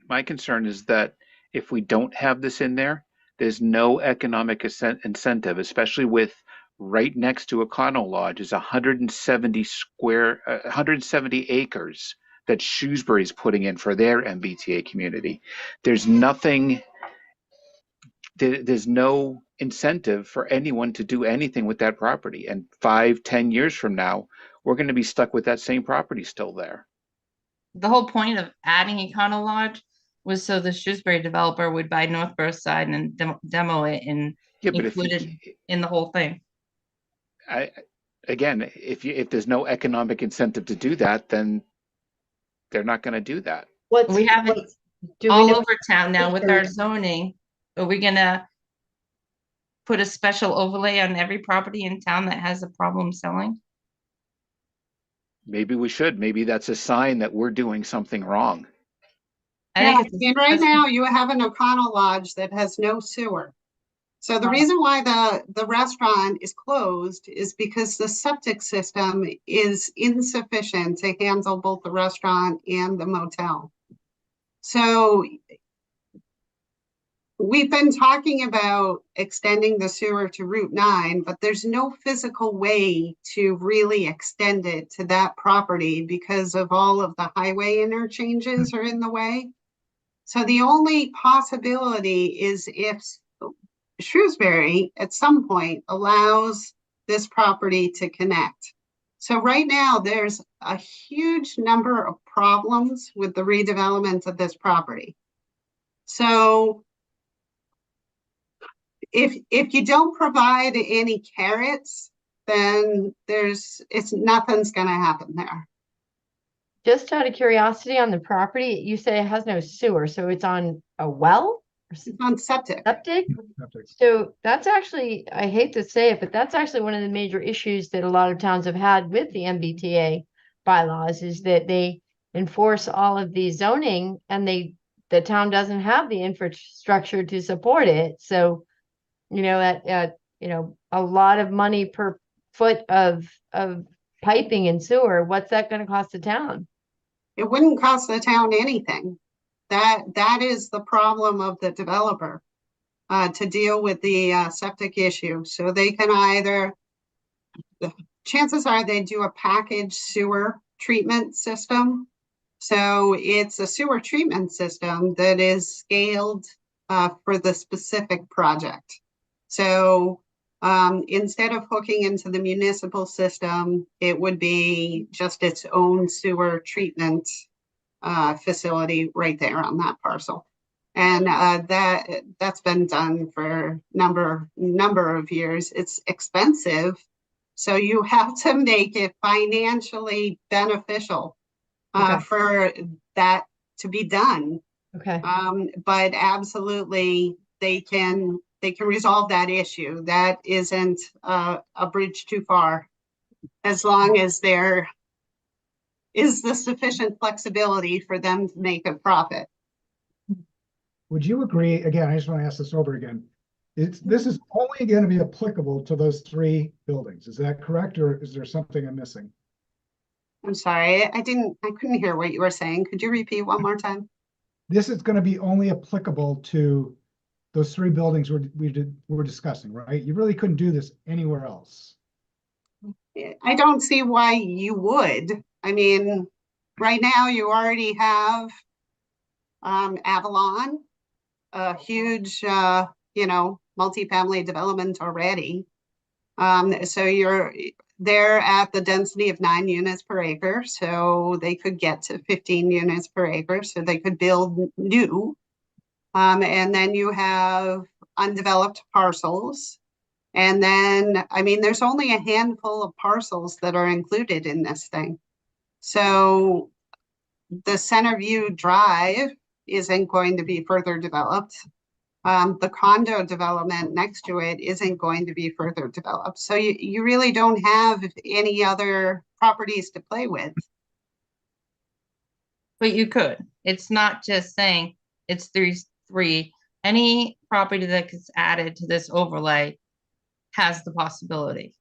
My concern is that if we don't have this in there, there's no economic incentive, especially with right next to Econo Lodge is 170 acres that Shrewsbury's putting in for their MBTA community. There's no incentive for anyone to do anything with that property. And 5-10 years from now, we're going to be stuck with that same property still there. The whole point of adding Econo Lodge was so the Shrewsbury developer would buy Northborough side and demo it and Yeah, but include it in the whole thing. if there's no economic incentive to do that, then they're not going to do that. We have it do we all know? over town now with our zoning. Are we gonna put a special overlay on every property in town that has a problem selling? Maybe we should. Maybe that's a sign that we're doing something wrong. I think it's And right now you have an Econo Lodge that has no sewer. So the reason why the restaurant is closed is because the septic system is insufficient to handle both the restaurant and the motel. So we've been talking about extending the sewer to Route 9, but there's no physical way to really extend it to that property because of all of the highway interchanges are in the way. So the only possibility is if Shrewsbury at some point allows this property to connect. So right now there's a huge number of problems with the redevelopment of this property. So if you don't provide any carrots, then nothing's going to happen there. Just out of curiosity on the property, you say it has no sewer, so it's on a well or It's on septic. septic? So that's actually, I hate to say it, but that's actually one of the major issues that a lot of towns have had with the MBTA bylaws is that they enforce all of the zoning and the town doesn't have the infrastructure to support it. So, at a lot of money per foot of piping and sewer, what's that going to cost the town? It wouldn't cost the town anything. That is the problem of the developer to deal with the septic issue. So they can the chances are they do a packaged sewer treatment system. So it's a sewer treatment system that is scaled for the specific project. So instead of hooking into the municipal system, it would be just its own sewer treatment facility right there on that parcel. And that's been done for number of years. It's expensive, so you have to make it financially beneficial for that to be done. Okay. But absolutely, they can they can resolve that issue. That isn't a bridge too far, as long as there is the sufficient flexibility for them to make a profit. Would you agree, again, I just want to ask this over again. This is only going to be applicable to those 3 buildings. Is that correct, or is there something I'm missing? I'm sorry, I couldn't hear what you were saying. Could you repeat one more time? This is going to be only applicable to those 3 buildings we're discussing, right? You really couldn't do this anywhere else. I don't see why you would. I mean, right now you already have Avalon, a huge, multifamily development already. So they're at the density of 9 units per acre, so they could get to 15 units per acre, so they could build new. And then you have undeveloped parcels. And then, I mean, there's only a handful of parcels that are included in this thing. So the Centerview Drive isn't going to be further developed. The condo development next to it isn't going to be further developed. So you really don't have any other properties to play with. But you could. It's not just saying it's three. Any property that gets added to this overlay has the possibility.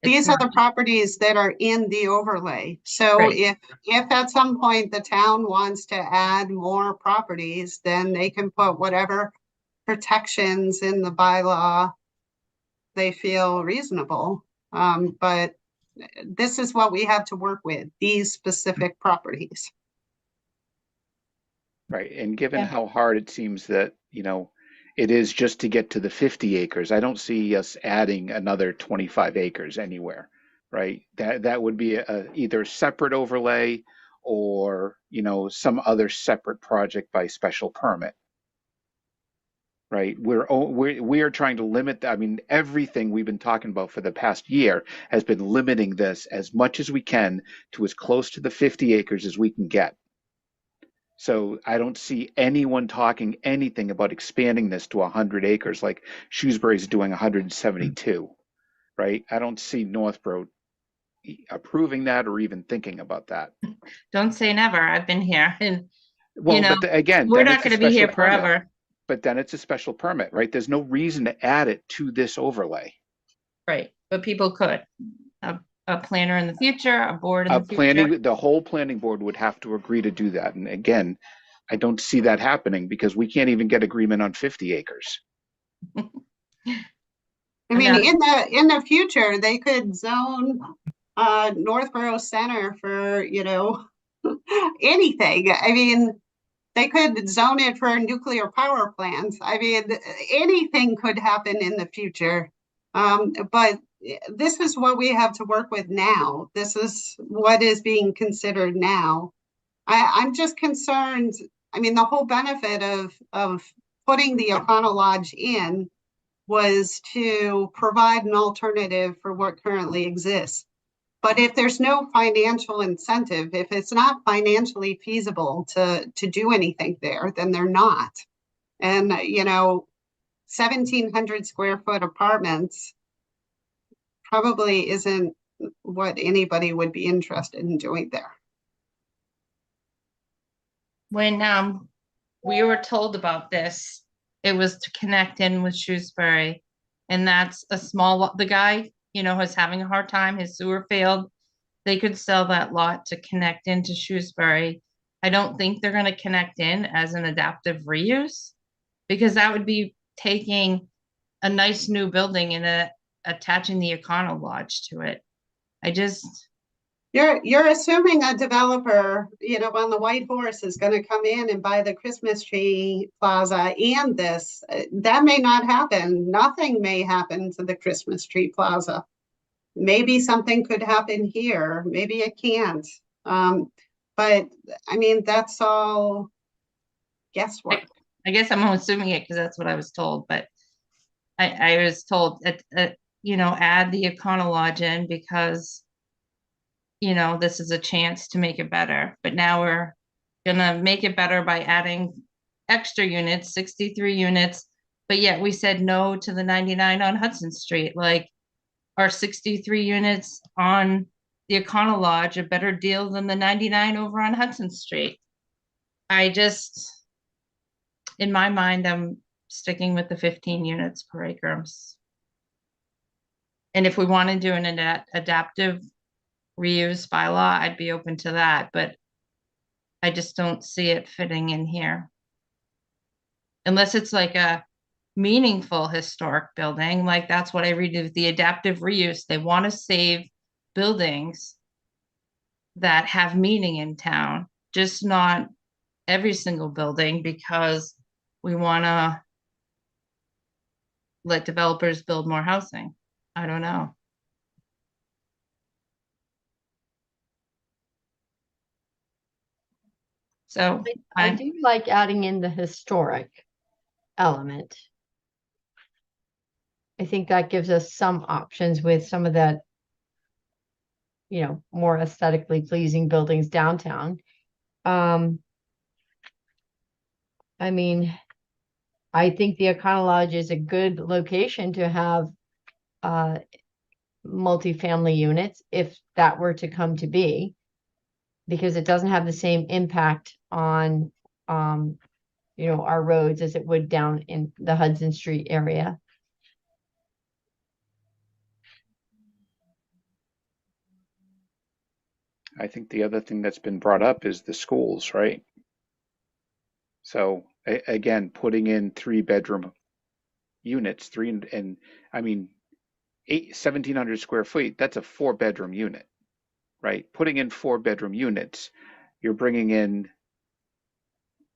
These are the properties that are in the overlay. So Right. if at some point the town wants to add more properties, then they can put whatever protections in the bylaw they feel reasonable. But this is what we have to work with, these specific properties. Right, and given Yeah. how hard it seems that, it is just to get to the 50 acres, I don't see us adding another 25 acres anywhere, right? That would be either a separate overlay or, some other separate project by special permit. Right, we are trying to limit. I mean, everything we've been talking about for the past year has been limiting this as much as we can to as close to the 50 acres as we can get. So I don't see anyone talking anything about expanding this to 100 acres like Shrewsbury's doing 172, right? I don't see Northborough approving that or even thinking about that. Don't say never. I've been here, and Well, know, but again, we're then not it's a going to be here special permit. forever. But then it's a special permit, right? There's no reason to add it to this overlay. Right. But people could. A planner in the future, a board in the future. The whole planning board would have to agree to do that. And again, I don't see that happening because we can't even get agreement on 50 acres. I mean, in the future, they could zone Northborough Center for, anything. I mean, they could zone it for nuclear power plants. I mean, anything could happen in the future. But this is what we have to work with now. This is what is being considered now. I'm just concerned. I mean, the whole benefit of putting the O'Connell Lodge in was to provide an alternative for what currently exists. But if there's no financial incentive, if it's not financially feasible to do anything there, then they're not. And, 1,700 square foot apartments probably isn't what anybody would be interested in doing there. When we were told about this, it was to connect in with Shrewsbury, and that's a small, the guy, was having a hard time, his sewer failed. They could sell that lot to connect into Shrewsbury. I don't think they're going to connect in as an adaptive reuse, because that would be taking a nice new building and attaching the O'Connell Lodge to it. You're assuming a developer, on the White Horse is going to come in and buy the Christmas tree plaza and this. That may not happen. Nothing may happen to the Christmas tree plaza. Maybe something could happen here. Maybe it can't. But I mean, that's all guesswork. I guess I'm assuming it because that's what I was told. But I was told, add the O'Connell Lodge in because this is a chance to make it better. But now we're gonna make it better by adding extra units, 63 units, but yet we said no to the 99 on Hudson Street, like our 63 units on the Econo Lodge, a better deal than the 99 over on Hudson Street. I just, in my mind, I'm sticking with the 15 units per acre. And if we want to do an adaptive reuse bylaw, I'd be open to that, but I just don't see it fitting in here. Unless it's like a meaningful historic building, like that's what I read with the adaptive reuse. They want to save buildings that have meaning in town, just not every single building, because we want to let developers build more housing. I don't know. So I do like adding in the historic element. I think that gives us some options with some of that, you know, more aesthetically pleasing buildings downtown. I mean, I think the Econo Lodge is a good location to have multifamily units if that were to come to be, because it doesn't have the same impact on you know, our roads as it would down in the Hudson Street area. I think the other thing that's been brought up is the schools, right? So again, putting in 3-bedroom units, and I mean, 1,700 square feet, that's a 4-bedroom unit, right? Putting in 4-bedroom units, you're bringing in,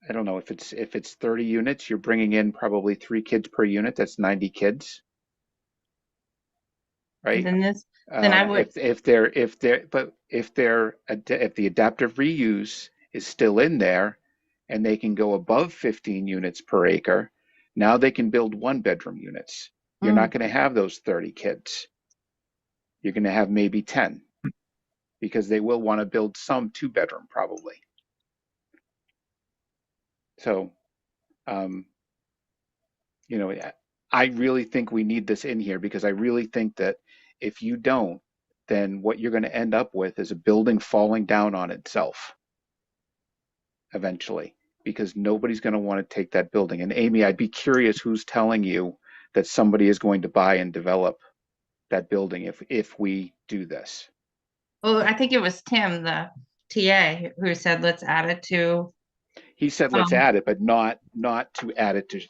I don't know if it's 30 units, you're bringing in probably 3 kids per unit. That's 90 kids, right? then I would, If the adaptive reuse is still in there, and they can go above 15 units per acre, now they can build 1-bedroom units. You're not going to have those 30 kids. You're going to have maybe 10, because they will want to build some 2-bedroom probably. So, you know, I really think we need this in here, because I really think that if you don't, then what you're going to end up with is a building falling down on itself eventually, because nobody's going to want to take that building. And Amy, I'd be curious who's telling you that somebody is going to buy and develop that building if we do this. well, I think it was Tim, the TA, who said, let's add it to, He said, let's add it, but not to add it to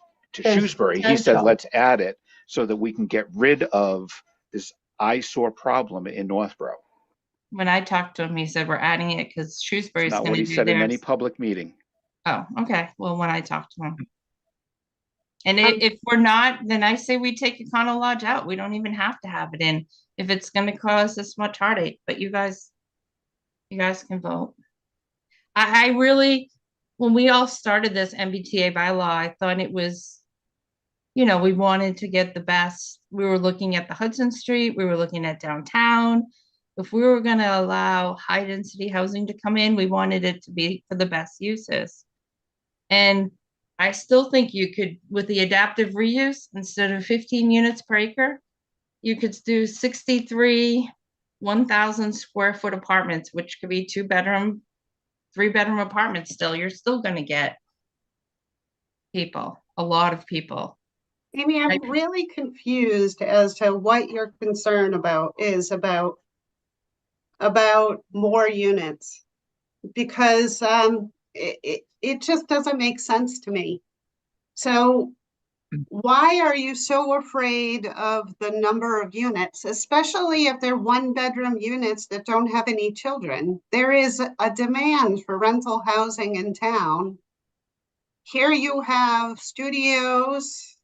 There's Shrewsbury. He said, potential. let's add it so that we can get rid of this eyesore problem in Northborough. when I talked to him, he said, we're adding it because It's Shrewsbury's not going what to he do said in any theirs. public meeting. Oh, okay. Well, when I talked to him. And if we're not, then I say we take Econo Lodge out. We don't even have to have it in if it's going to cause this much heartache. But you guys can vote. I really, when we all started this MBTA bylaw, I thought it was, you know, we wanted to get the best. We were looking at the Hudson Street. We were looking at downtown. If we were going to allow high density housing to come in, we wanted it to be for the best uses. And I still think you could, with the adaptive reuse, instead of 15 units per acre, you could do 63 1,000 square foot apartments, which could be 2-bedroom, 3-bedroom apartments still. You're still going to get people, a lot of people. Amy, I'm really confused as to what your concern is about more units, because it just doesn't make sense to me. So why are you so afraid of the number of units, especially if they're 1-bedroom units that don't have any children? There is a demand for rental housing in town. Here you have studios,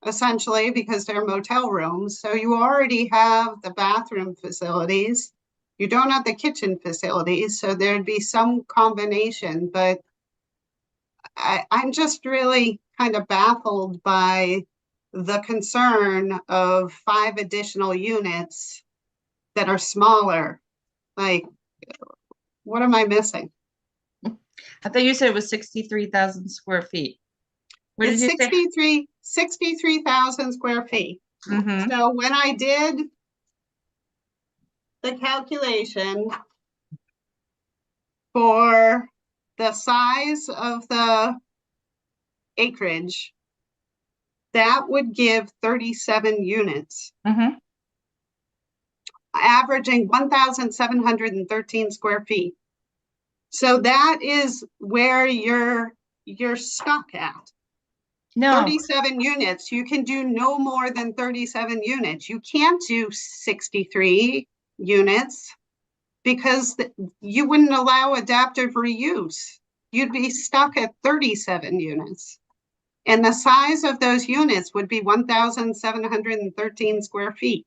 essentially, because they're motel rooms. So you already have the bathroom facilities. You don't have the kitchen facilities, so there'd be some combination, but I'm just really kind of baffled by the concern of 5 additional units that are smaller. Like, what am I missing? I thought you said it was 63,000 square feet. What did It's you say? 63,000 square feet. Mm-hmm. So when I did the calculation for the size of the acreage, that would give 37 units, Mm-hmm. averaging 1,713 square feet. So that is where you're stuck at. No, 37 units. You can do no more than 37 units. You can't do 63 units because you wouldn't allow adaptive reuse. You'd be stuck at 37 units. And the size of those units would be 1,713 square feet.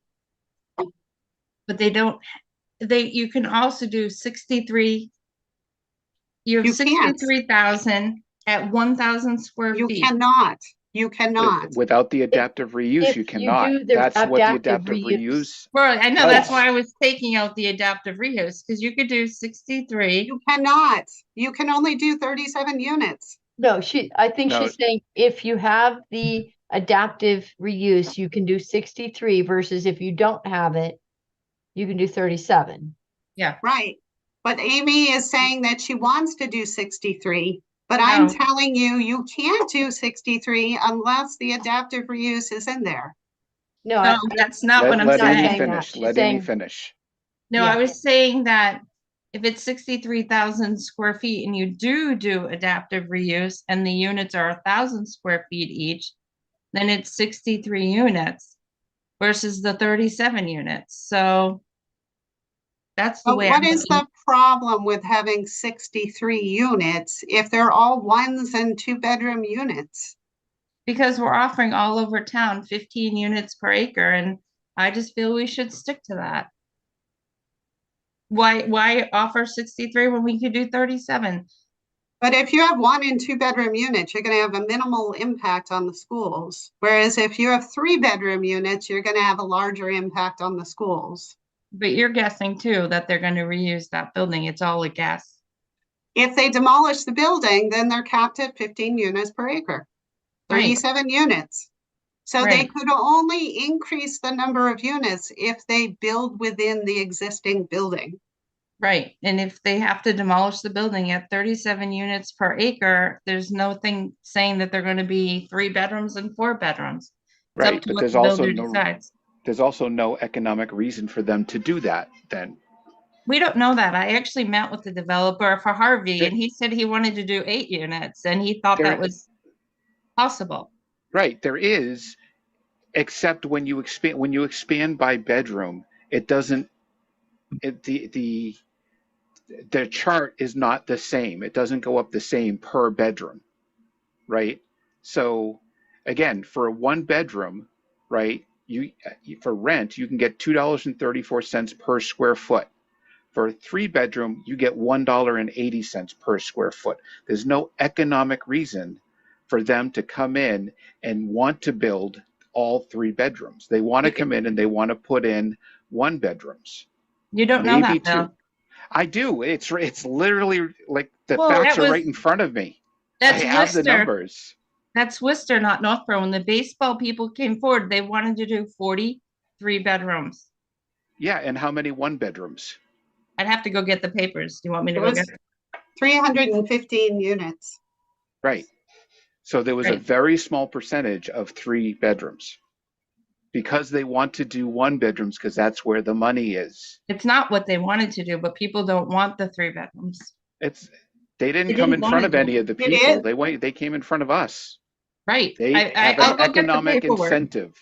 but they don't, you can also do 63. You have You can't. 63,000 at 1,000 square You feet. cannot. You cannot. Without the adaptive reuse, if you you cannot. do the That's what the adaptive adaptive reuse. reuse. Well, I know that's does. why I was taking out the adaptive reuse, because you could do 63. You cannot. You can only do 37 units. No, I think No. she's saying if you have the adaptive reuse, you can do 63 versus if you don't have it, you can do 37. Right. But Amy is saying that she wants to do 63, but I'm No. telling you, you can't do 63 unless the adaptive reuse is in there. No, No, that's not what I'm Let not Amy saying saying. that. finish. She's Let Amy saying- finish. No, Yeah. I was saying that if it's 63,000 square feet and you do adaptive reuse and the units are 1,000 square feet each, then it's 63 units versus the 37 units. So that's the But way what I'm is looking. the problem with having 63 units if they're all 1s and 2-bedroom units? Because we're offering all over town 15 units per acre, and I just feel we should stick to that. Why offer 63 when we could do 37? But if you have 1 and 2-bedroom units, you're going to have a minimal impact on the schools. Whereas if you have 3-bedroom units, you're going to have a larger impact on the schools. But you're guessing too that they're going to reuse that building. It's all a guess. If they demolish the building, then they're capped at 15 units per acre, Right. 37 units. So they Right. could only increase the number of units if they build within the existing building. Right, and if they have to demolish the building at 37 units per acre, there's nothing saying that they're gonna be 3 bedrooms and 4 bedrooms. It's up Right, to but what there's the also builder no, decides. there's also no economic reason for them to do that then. We don't know that. I actually met with the developer for Harvey, There- and he said he wanted to do 8 units, and he thought There- that was possible. Right, there is, except when you expand by bedroom, it doesn't, the chart is not the same. It doesn't go up the same per bedroom, right? So again, for a 1 bedroom, right, for rent, you can get $2.34 per square foot. For a 3-bedroom, you get $1.80 per square foot. There's no economic reason for them to come in and want to build all 3 bedrooms. They want to come in and they want to put in 1 bedrooms. You don't know Maybe that, though. 2. I do. It's literally like the Well, facts that are was- right in front of me. That's I have the Worcester. numbers. That's Worcester, not Northborough. When the baseball people came forward, they wanted to do 43 bedrooms. Yeah, and how many 1 bedrooms? I'd have to go get the papers. Do you want me to It go was get? 315 units. Right. So there was a Right. very small percentage of 3 bedrooms because they want to do 1 bedrooms because that's where the money is. It's not what they wanted to do, but people don't want the 3 bedrooms. They didn't They come didn't in front wanna of do any it. of the It people. is. They came in front of us. Right. They I, have I'll an go get the economic paperwork. incentive.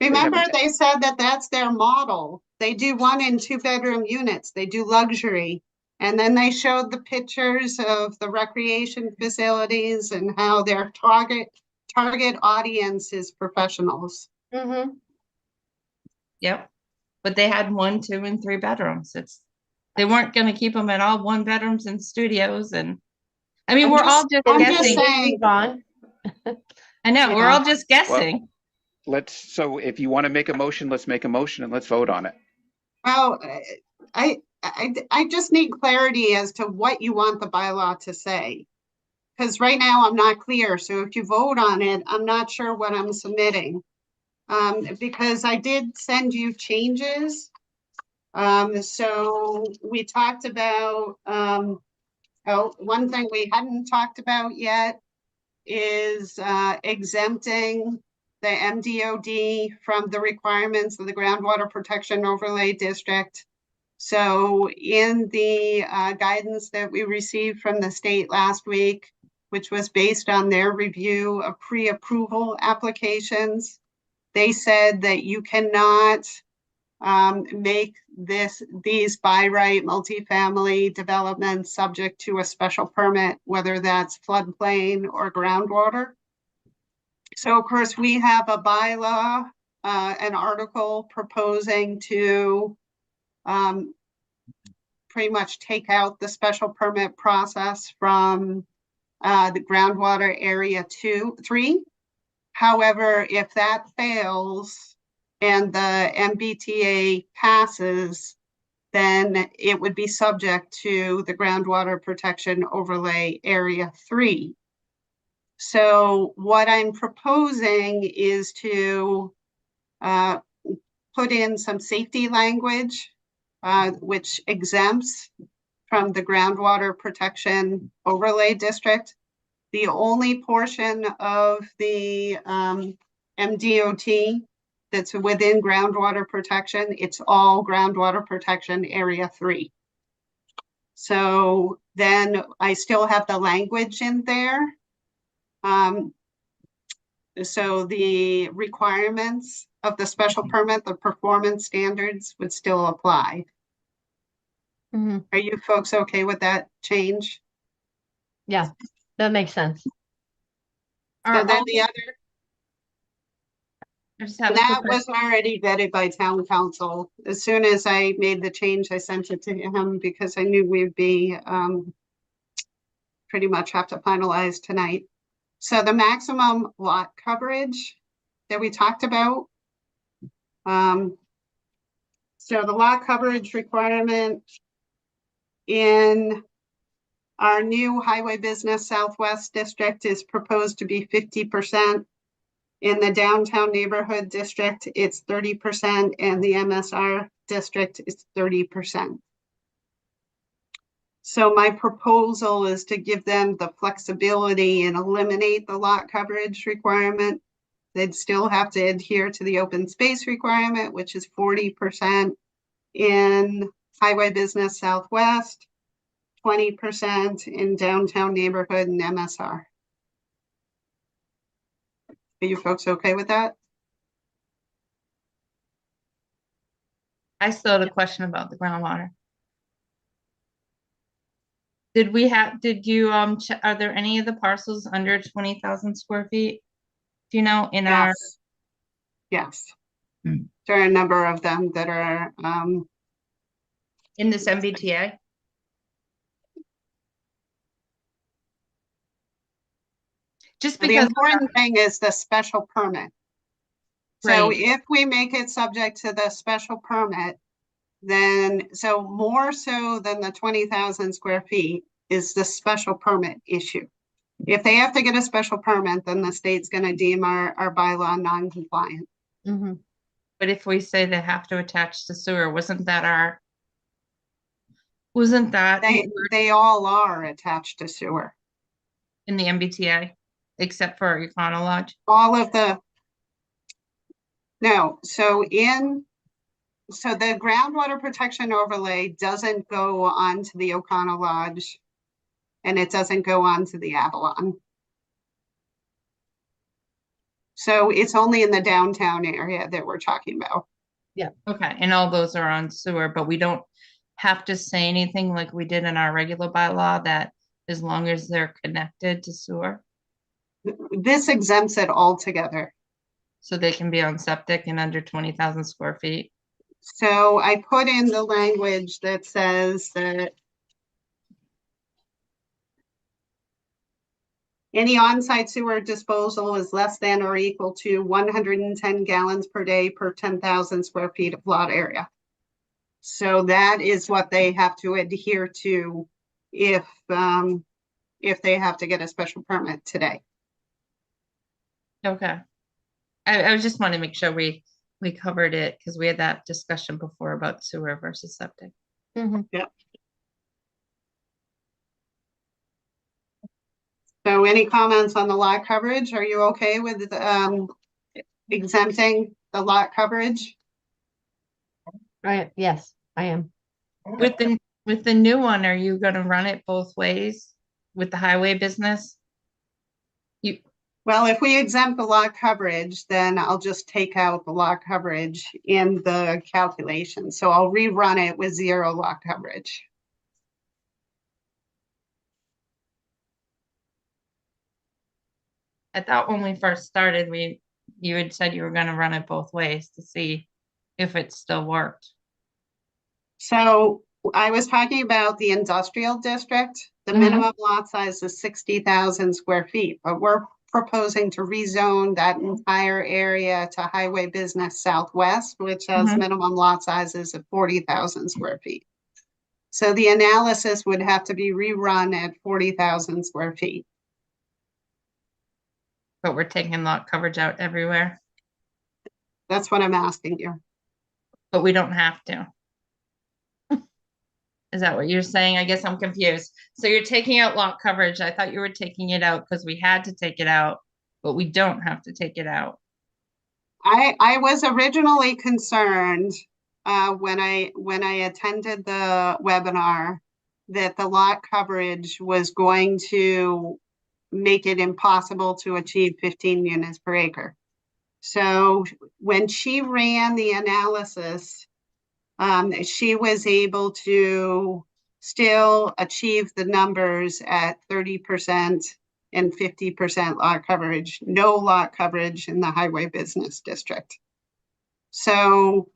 Remember, an- they said that that's their model. They do 1 and 2-bedroom units. They do luxury. And then they showed the pictures of the recreation facilities and how their target audience is professionals. Mm-hmm. Yep. But they had 1, 2, and 3 bedrooms. They weren't gonna keep them at all 1 bedrooms and studios and, I mean, I'm we're all just I'm just guessing. saying- Move on. I know, we're Yeah. all just guessing. So if you want to make a motion, let's make a motion and let's vote on it. Well, I just need clarity as to what you want the bylaw to say. because right now I'm not clear, so if you vote on it, I'm not sure what I'm submitting. Because I did send you changes. So we talked about, one thing we hadn't talked about yet is exempting the MDOD from the requirements of the Groundwater Protection Overlay District. So in the guidance that we received from the state last week, which was based on their review of pre-approval applications, they said that you cannot make these by right multifamily developments subject to a special permit, whether that's floodplain or groundwater. So of course we have a bylaw, an article proposing to pretty much take out the special permit process from the groundwater area 3. However, if that fails and the MBTA passes, then it would be subject to the Groundwater Protection Overlay Area 3. So what I'm proposing is to put in some safety language, which exempts from the Groundwater Protection Overlay District. The only portion of the MDOT that's within groundwater protection, it's all groundwater protection area 3. So then I still have the language in there. So the requirements of the special permit, the performance standards would still apply. Mhm. Are you folks okay with that change? Yeah, that makes sense. So Are then all, the other, I just have a that quick was already vetted by town council. As soon as I made the change, I sent it to him because I knew we'd be pretty much have to finalize tonight. So the maximum lot coverage that we talked about. So the lot coverage requirement in our new Highway Business Southwest District is proposed to be 50%. In the downtown neighborhood district, it's 30%, and the MSR district is 30%. So my proposal is to give them the flexibility and eliminate the lot coverage requirement. They'd still have to adhere to the open space requirement, which is 40% in Highway Business Southwest, 20% in downtown neighborhood and MSR. Are you folks okay with that? I still had a question about the groundwater. Did you, are there any of the parcels under 20,000 square feet? Do you know in our, Yes. Yes. There are a number of them that are, in this MBTA? Just the because, important thing is the special permit. So Right. if we make it subject to the special permit, then, so more so than the 20,000 square feet is the special permit issue. If they have to get a special permit, then the state's gonna deem our bylaw non-compliant. Mhm. but if we say they have to attach the sewer, wasn't that They all are attached to sewer. in the MBTA, except for Econo Lodge? All of the, no, so the groundwater protection overlay doesn't go onto the O'Connell Lodge, and it doesn't go onto the Avalon. So it's only in the downtown area that we're talking about. Okay, and all those are on sewer, but we don't have to say anything like we did in our regular bylaw that as long as they're connected to sewer, This exempts it altogether. so they can be on septic and under 20,000 square feet. So I put in the language that says that any on-site sewer disposal is less than or equal to 110 gallons per day per 10,000 square feet of lot area. So that is what they have to adhere to if if they have to get a special permit today. Okay. I was just wanting to make sure we covered it because we had that discussion before about sewer versus septic. Mhm. So any comments on the lot coverage? Are you okay with exempting the lot coverage? Yes, I am. With the new one, are you gonna run it both ways with the highway business? You, Well, if we exempt the lot coverage, then I'll just take out the lot coverage in the calculation. So I'll rerun it with 0 lot coverage. I thought when we first started, you had said you were gonna run it both ways to see if it still worked. So I was talking about the industrial district. The Mhm. minimum lot size is 60,000 square feet, but we're proposing to rezone that entire area to Highway Business Southwest, which has Mhm. minimum lot sizes of 40,000 square feet. So the analysis would have to be rerun at 40,000 square feet. But we're taking lot coverage out everywhere, That's what I'm asking you. but we don't have to. Is that what you're saying? I guess I'm confused. So you're taking out lot coverage. I thought you were taking it out because we had to take it out, but we don't have to take it out. I was originally concerned when I attended the webinar that the lot coverage was going to make it impossible to achieve 15 units per acre. So when she ran the analysis, she was able to still achieve the numbers at 30% and 50% lot coverage, no lot coverage in the highway business district. So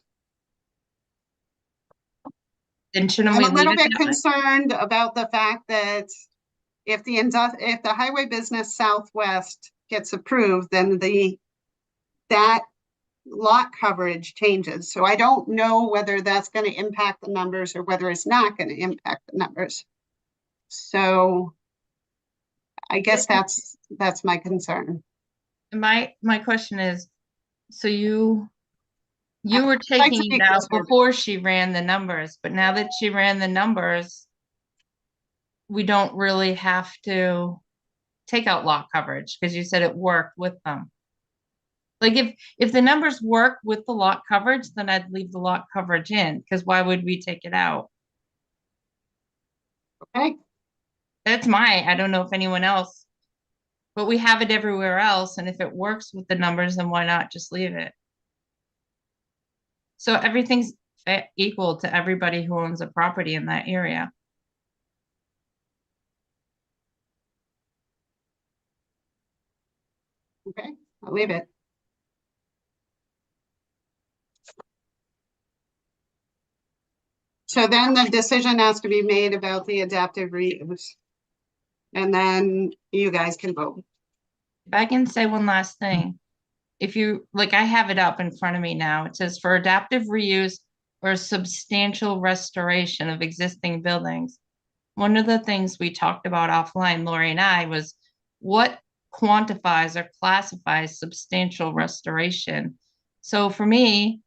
Then shouldn't I'm we a leave little it bit that way? concerned about the fact that if the highway business Southwest gets approved, then that lot coverage changes. So I don't know whether that's going to impact the numbers or whether it's not going to impact the numbers. So I guess that's my concern. My question is, so you were I'd like to taking be it out conservative. before she ran the numbers, but now that she ran the numbers, we don't really have to take out lot coverage because you said it worked with them. Like if the numbers work with the lot coverage, then I'd leave the lot coverage in because why would we take it out? Okay, That's I don't know if anyone else, but we have it everywhere else. And if it works with the numbers, then why not just leave it? So everything's equal to everybody who owns a property in that area. okay, I'll leave it. So then the decision has to be made about the adaptive reuse. And then you guys can vote. If I can say one last thing, if you like, I have it up in front of me now. It says for adaptive reuse or substantial restoration of existing buildings. One of the things we talked about offline, Lori and I, was what quantifies or classifies substantial restoration. So for me,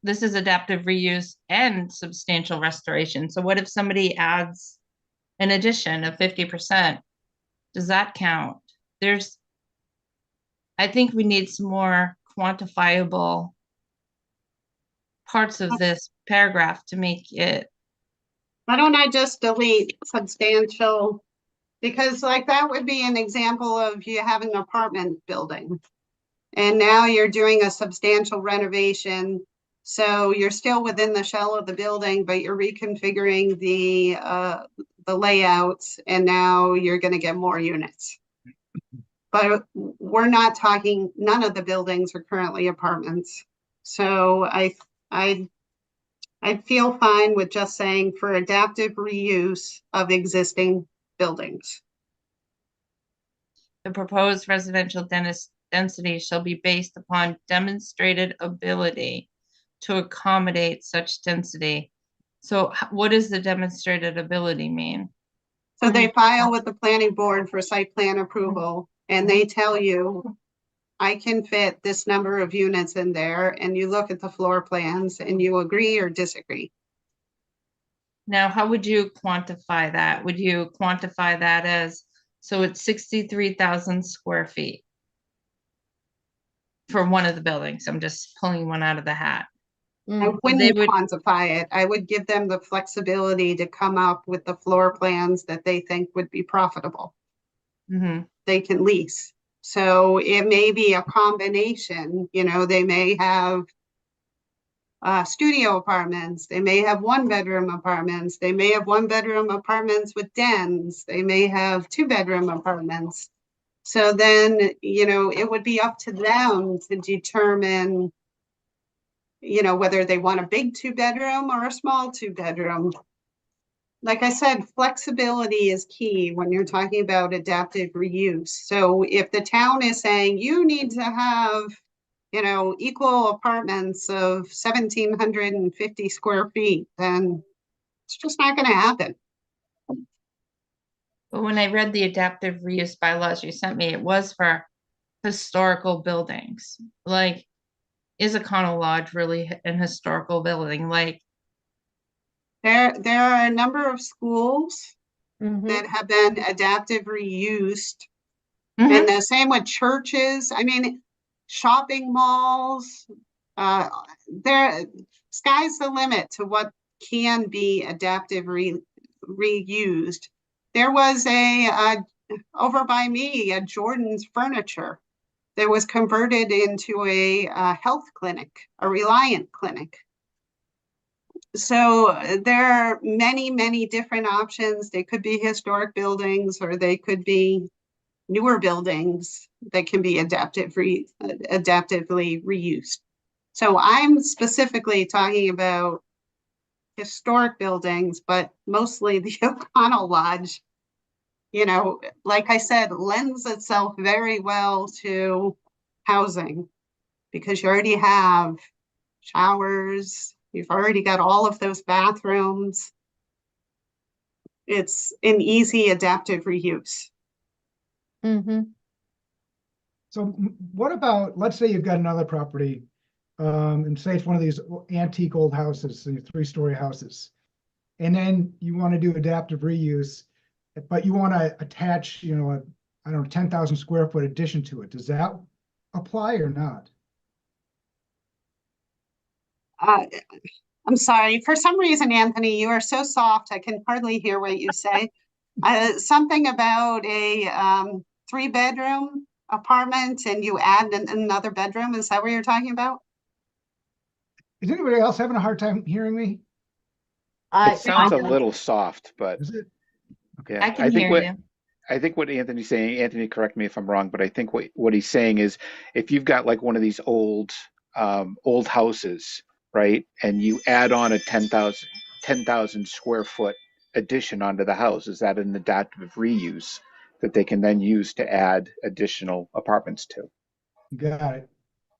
this is adaptive reuse and substantial restoration. So what if somebody adds an addition of 50%? Does that count? I think we need some more quantifiable parts of this paragraph to make it. Why don't I just delete substantial? Because like that would be an example of you have an apartment building. And now you're doing a substantial renovation. So you're still within the shell of the building, but you're reconfiguring the layouts, and now you're going to get more units. But we're not talking, none of the buildings are currently apartments. So I feel fine with just saying for adaptive reuse of existing buildings. The proposed residential density shall be based upon demonstrated ability to accommodate such density. So what does the demonstrated ability mean? So they file with the planning board for site plan approval and they tell you, I can fit this number of units in there, and you look at the floor plans and you agree or disagree. Now, how would you quantify that? Would you quantify that as, so it's 63,000 square feet for one of the buildings? I'm just pulling one out of the hat. I Mm. wouldn't would- quantify it. I would give them the flexibility to come up with the floor plans that they think would be profitable. Mhm. They can lease. So it may be a combination, you know, they may have studio apartments, they may have one-bedroom apartments, they may have one-bedroom apartments with dens, they may have two-bedroom apartments. So then, you know, it would be up to them to determine, you know, whether they want a big two-bedroom or a small two-bedroom. Like I said, flexibility is key when you're talking about adaptive reuse. So if the town is saying you need to have, you know, equal apartments of 1,750 square feet, then it's just not gonna happen. But when I read the adaptive reuse bylaws you sent me, it was for historical buildings. Like, is a Econo Lodge really an historical building? Like, There are a number of schools Mhm. that have been adaptive reused. mhm, And the same with churches. I mean, shopping malls, there, sky's the limit to what can be adaptive reused. There was over by me, a Jordan's Furniture that was converted into a health clinic, a Reliant clinic. So there are many, many different options. They could be historic buildings or they could be newer buildings that can be adaptively reused. So I'm specifically talking about historic buildings, but mostly the O'Connell Lodge, you know, like I said, lends itself very well to housing because you already have showers, you've already got all of those bathrooms. It's an easy adaptive reuse. Mhm. So what about, let's say you've got another property, and say it's one of these antique old houses, these three-story houses. And then you want to do adaptive reuse, but you want to attach, you know, I don't know, 10,000 square foot addition to it. Does that apply or not? I'm sorry, for some reason, Anthony, you are so soft, I can hardly hear what you say. Something about a three-bedroom apartment and you add another bedroom, is that what you're talking about? Is anybody else having a hard time hearing me? It sounds a I- little soft, but Is it? yeah, I can hear you. I think what Anthony's saying, Anthony, correct me if I'm wrong, but I think what he's saying is if you've got like one of these old houses, right, and you add on a 10,000 square foot addition onto the house, is that an adaptive reuse that they can then use to add additional apartments to? Got it.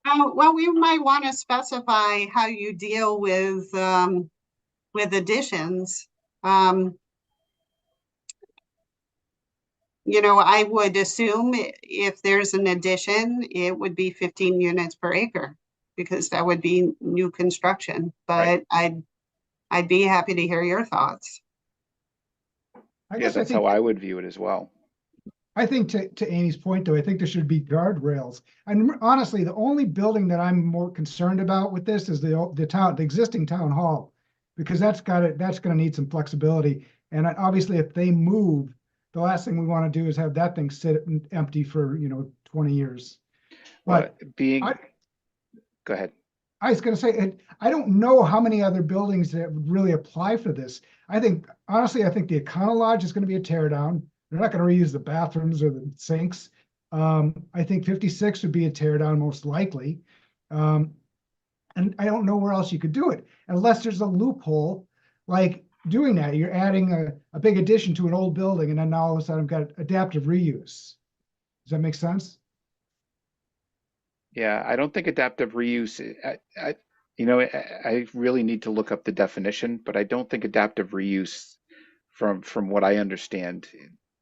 Oh, well, we might want to specify how you deal with additions. You know, I would assume if there's an addition, it would be 15 units per acre because that would be new construction, but Right. I'd be happy to hear your thoughts. I Yeah, guess I that's think how I would view it as well. I think to Amy's point, though, I think there should be guardrails. And honestly, the only building that I'm more concerned about with this is the existing town hall, because that's going to need some flexibility. And obviously, if they move, the last thing we want to do is have that thing sit empty for, 20 years. Well, But go ahead. I was going to say, I don't know how many other buildings that would really apply for this. Honestly, I think the Econo Lodge is going to be a tear down. They're not going to reuse the bathrooms or the sinks. I think 56 would be a tear down most likely. And I don't know where else you could do it unless there's a loophole like doing that. You're adding a big addition to an old building and then now all of a sudden I've got adaptive reuse. Does that make sense? Yeah, I don't think adaptive reuse, I really need to look up the definition, but I don't think adaptive reuse from what I understand,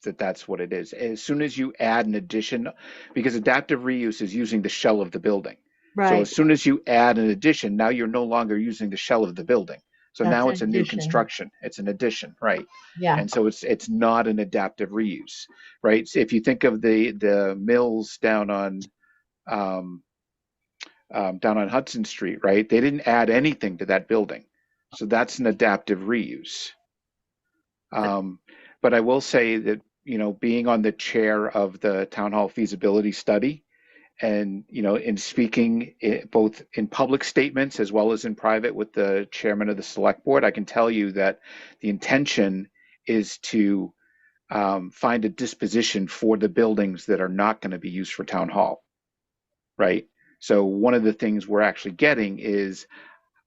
that's what it is. As soon as you add an addition, because adaptive reuse is using the shell of the building. So Right, as soon as you add an addition, now you're no longer using the shell of the building. So That's now an it's a new addition. construction. It's an addition, right? yeah, And so it's not an adaptive reuse, right? So if you think of the mills um, down on Hudson Street, right? They didn't add anything to that building, so that's an adaptive reuse. But I will say that, being on the chair of the town hall feasibility study, and in speaking both in public statements as well as in private with the chairman of the select board, I can tell you that the intention is to find a disposition for the buildings that are not going to be used for town hall, right? So one of the things we're actually getting is,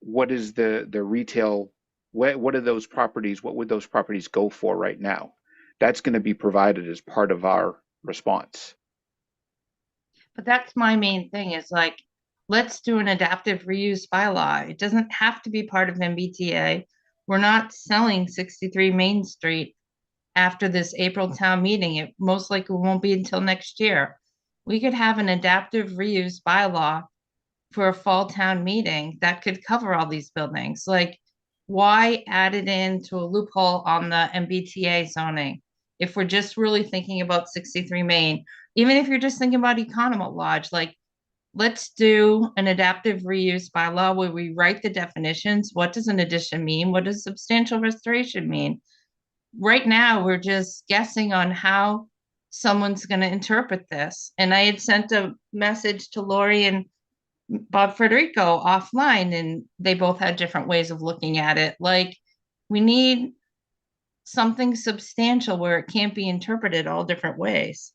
what is the retail, what are those properties, what would those properties go for right now? That's going to be provided as part of our response. But that's my main thing is like, let's do an adaptive reuse bylaw. It doesn't have to be part of MBTA. We're not selling 63 Main Street after this April town meeting. It most likely won't be until next year. We could have an adaptive reuse bylaw for a fall town meeting that could cover all these buildings. Like, why add it into a loophole on the MBTA zoning? If we're just really thinking about 63 Main, even if you're just thinking about Economo Lodge, like, let's do an adaptive reuse bylaw where we write the definitions. What does an addition mean? What does substantial restoration mean? Right now, we're just guessing on how someone's going to interpret this. And I had sent a message to Lori and Bob Federico offline, and they both had different ways of looking at it. Like, we need something substantial where it can't be interpreted all different ways.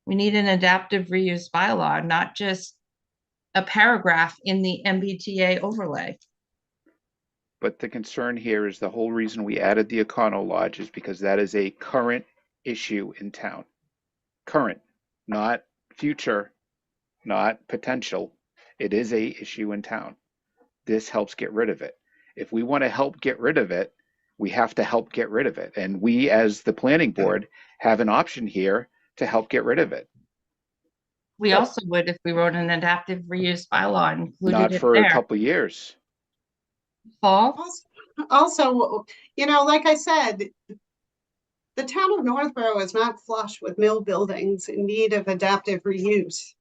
We need an adaptive reuse bylaw, not just a paragraph in the MBTA overlay. But the concern here is the whole reason we added the Econo Lodge is because that is a current issue in town. Current, not future, not potential. It is a issue in town. This helps get rid of it. If we want to help get rid of it, we have to help get rid of it. And we, as the planning board, have an option here to help get rid of it. We also would if we wrote an adaptive reuse bylaw and included Not it for a there. couple of years. Paul? Also, like I said, the town of Northborough is not flush with mill buildings in need of adaptive reuse.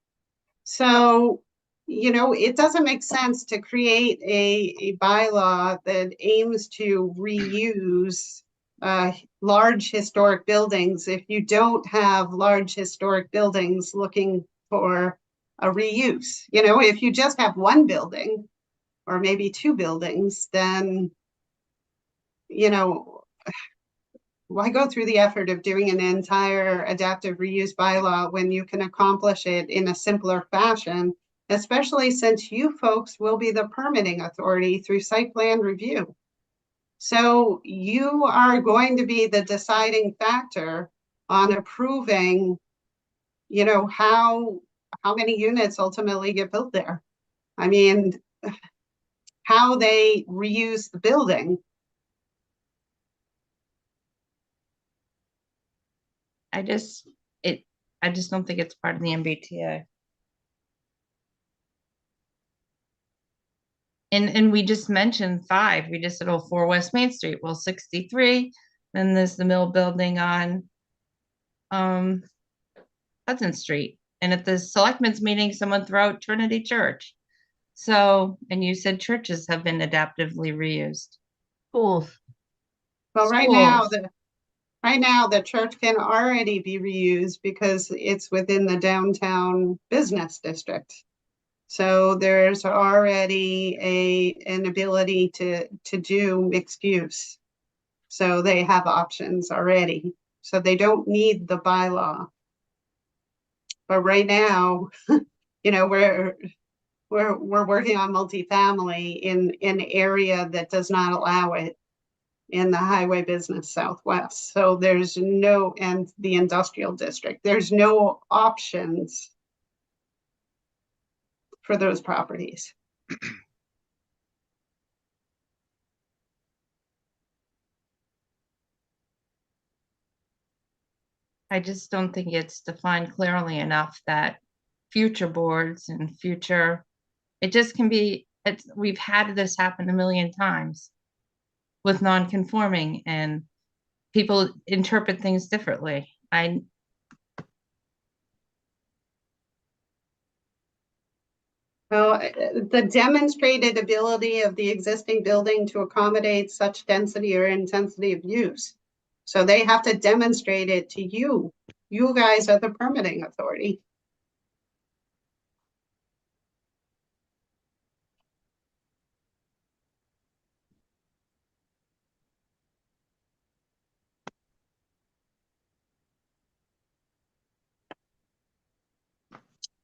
So, it doesn't make sense to create a bylaw that aims to reuse large historic buildings if you don't have large historic buildings looking for a reuse. If you just have one building or maybe two buildings, then, why go through the effort of doing an entire adaptive reuse bylaw when you can accomplish it in a simpler fashion, especially since you folks will be the permitting authority through site plan review. So you are going to be the deciding factor on approving, how many units ultimately get built there. I mean, how they reuse the building. I just don't think it's part of the MBTA. And we just mentioned 5. We just said, 4 West Main Street. Well, 63. Then there's the mill building on Hudson Street. And at the selectmen's meeting, someone threw out Trinity Church. So, and you said churches have been adaptively reused. schools. Well, right now, Schools. the church can already be reused because it's within the downtown business district. So there's already an ability to do mixed use. So they have options already. So they don't need the bylaw. But right now, we're working on multifamily in an area that does not allow it in the highway business southwest. So there's and the industrial district, there's no options for those properties. I just don't think it's defined clearly enough that future boards and future, it just can be, we've had this happen a million times with non-conforming, and people interpret things differently. Well, the demonstrated ability of the existing building to accommodate such density or intensity of use. So they have to demonstrate it to you. You guys are the permitting authority.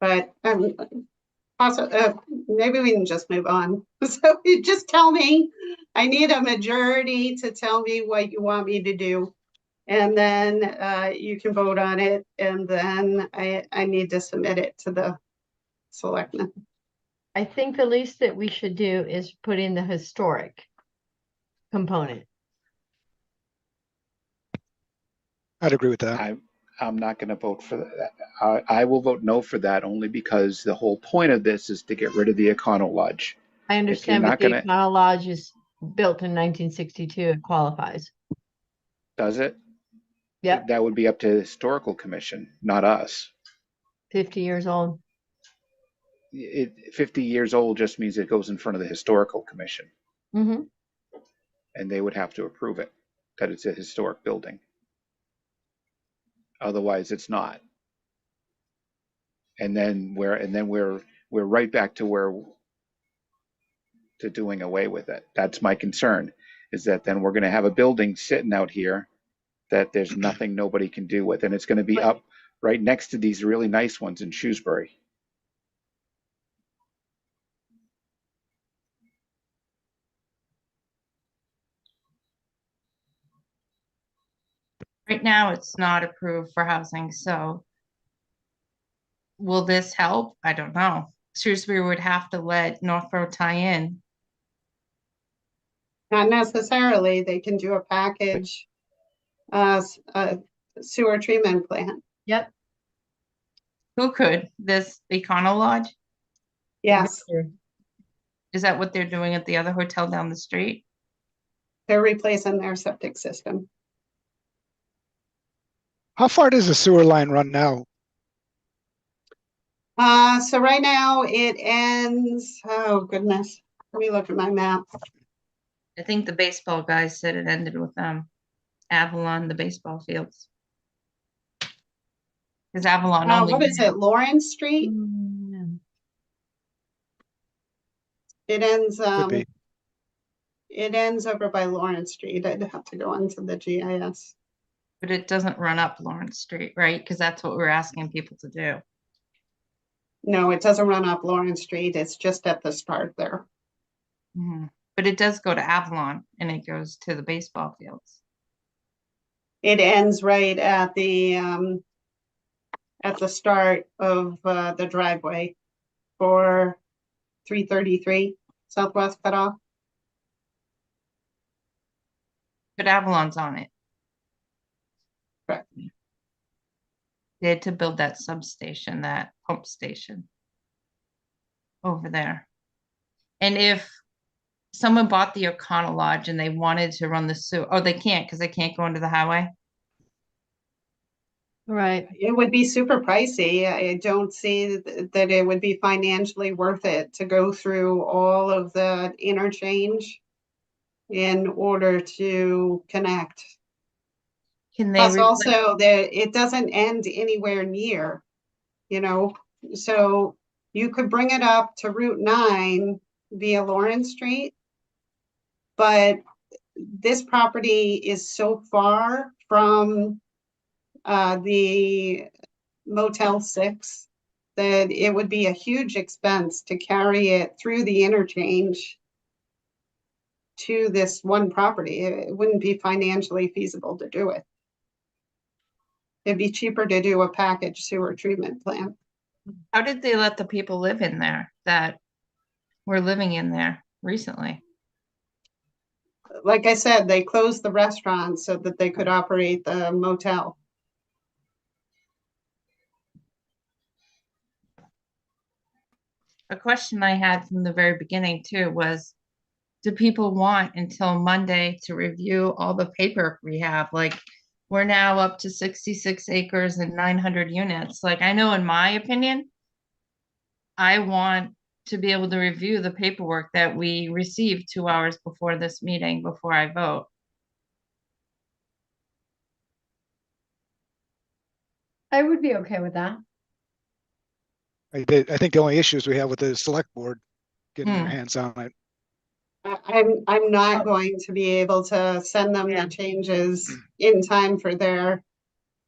But also, maybe we can just move on. So you just tell me, I need a majority to tell me what you want me to do. And then you can vote on it, and then I need to submit it to the selectmen. I think the least that we should do is put in the historic component. I'd agree with that. I'm not going to vote for that. I will vote no for that only because the whole point of this is to get rid of the Econo Lodge. I understand, not but the gonna- Econo Lodge is built in 1962. It qualifies. Does it? Yep, That would be up to the Historical Commission, not us. 50 years old. 50 years old just means it goes in front of the Historical Commission, Mm-hmm. and they would have to approve it, that it's a historic building. Otherwise, it's not. And then we're right back to doing away with it. That's my concern, is that then we're going to have a building sitting out here that there's nothing nobody can do with, and it's going to be up right next to these really nice ones in Shrewsbury. right now, it's not approved for housing, so will this help? I don't know. Shrewsbury would have to let Northborough tie in. Not necessarily, they can do a package sewer treatment plant. Yep. Who could? This Econo Lodge? Yes, Is that what they're doing at the other hotel down the street? they're replacing their septic system. How far does the sewer line run now? So right now it ends, oh goodness, let me look at my map. I think the baseball guys said it ended with Avalon, the baseball fields. Is Avalon only? What is it, Lawrence Street? Mm, It ends, Could be. it ends over by Lawrence Street. I'd have to go into the GIS. But it doesn't run up Lawrence Street, right? Because that's what we're asking people to do. No, it doesn't run up Lawrence Street. It's just at the start there. But it does go to Avalon, and it goes to the baseball fields. It ends right at the start of the driveway for 333 Southwest Cutoff. But Avalon's on it. Correct. They had to build that substation, that pump station over there. And if someone bought the Econo Lodge and they wanted to run the sewer, oh, they can't because they can't go into the highway. right. It would be super pricey. I don't see that it would be financially worth it to go through all of the interchange in order to connect. Can they Plus replace- also that it doesn't end anywhere near, so you could bring it up to Route 9 via Lawrence Street. But this property is so far from the Motel 6 that it would be a huge expense to carry it through the interchange to this one property. It wouldn't be financially feasible to do it. It'd be cheaper to do a package sewer treatment plant. How did they let the people live in there that were living in there recently? Like I said, they closed the restaurant so that they could operate the motel. a question I had from the very beginning too was, do people want until Monday to review all the paper we have? Like, we're now up to 66 acres and 900 units. Like, I know in my opinion, I want to be able to review the paperwork that we received 2 hours before this meeting, before I vote. I would be okay with that. I think the only issues we have with the select board getting their hands on it. I'm not going to be able to send them Yeah. the changes in time for their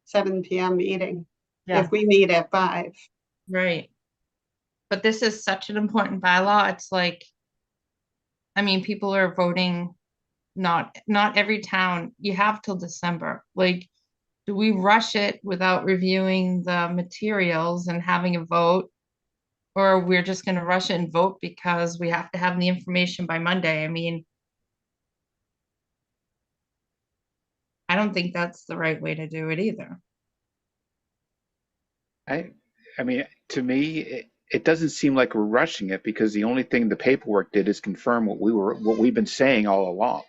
7 PM meeting. Yeah. If we meet at 5. Right. But this is such an important bylaw. It's like, I mean, people are voting, not every town, you have till December. Like, do we rush it without reviewing the materials and having a vote? Or we're just gonna rush it and vote because we have to have the information by Monday? I mean, I don't think that's the right way to do it either. I mean, to me, it doesn't seem like we're rushing it because the only thing the paperwork did is confirm what we've been saying all along.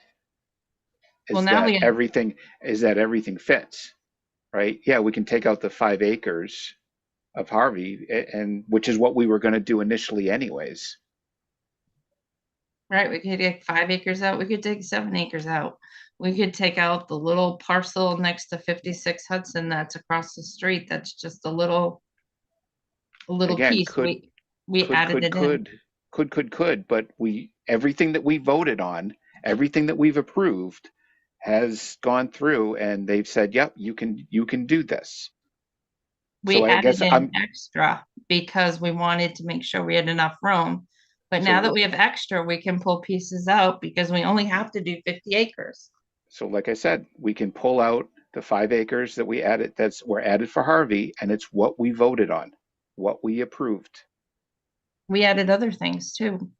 Well, now we have- Everything fits, right? Yeah, we can take out the 5 acres of Harvey, and which is what we were going to do initially anyways. Right, we could take 5 acres out, we could take 7 acres out. We could take out the little parcel next to 56 Hudson that's across the street, that's just a little Again, piece, we added it in. Could, but everything that we voted on, everything that we've approved has gone through and they've said, yep, you can do this. We So I added guess in extra because we wanted to make sure we had enough room. But now that we have extra, we can pull pieces out because we only have to do 50 acres. So like I said, we can pull out the 5 acres that we added, were added for Harvey, and it's what we voted on, what we approved. We added other things too.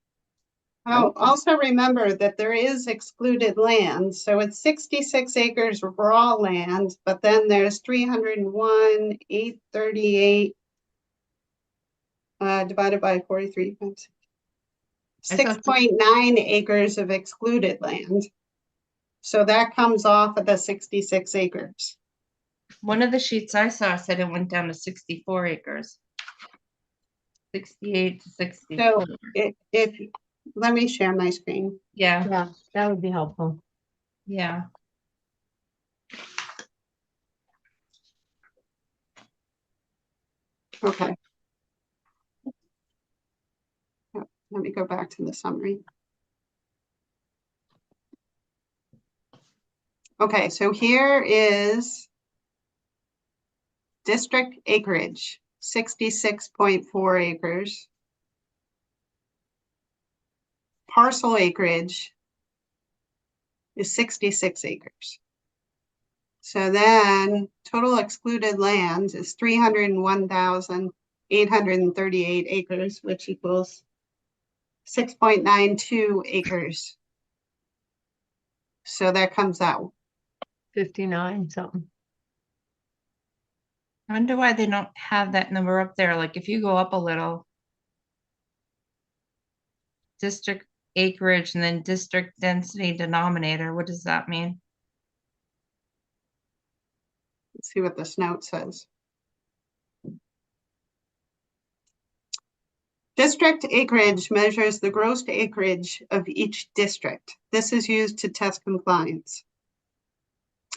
Oh, also remember that there is excluded land, so it's 66 acres raw land, but then there's 301, 838 divided by 43 times I thought 6.9 acres of excluded land. So that comes off of the 66 acres. One of the sheets I saw said it went down to 64 acres. 68 to 64. So if let me share my screen. Yeah, Yeah, that would be helpful. yeah. Okay. Yep, let me go back to the summary. Okay, so here is district acreage, 66.4 acres. Parcel acreage is 66 acres. So then total excluded land is 301,838 acres, which equals 6.92 acres. So that comes out. 59 something. I wonder why they don't have that number up there. Like if you go up a little, district acreage and then district density denominator, what does that mean? Let's see what this note says. District acreage measures the gross acreage of each district. This is used to test compliance.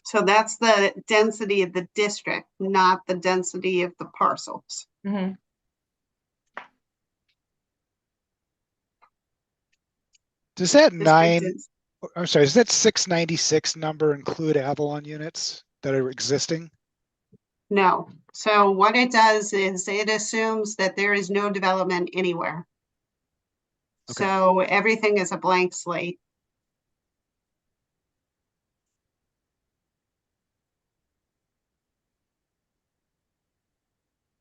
So that's the density of the district, not the density of the parcels. Mm-hmm. Does that District I'm sorry, does that 696 number include Avalon units that are existing? No. So what it does is it assumes that there is no development anywhere. Okay. So everything is a blank slate.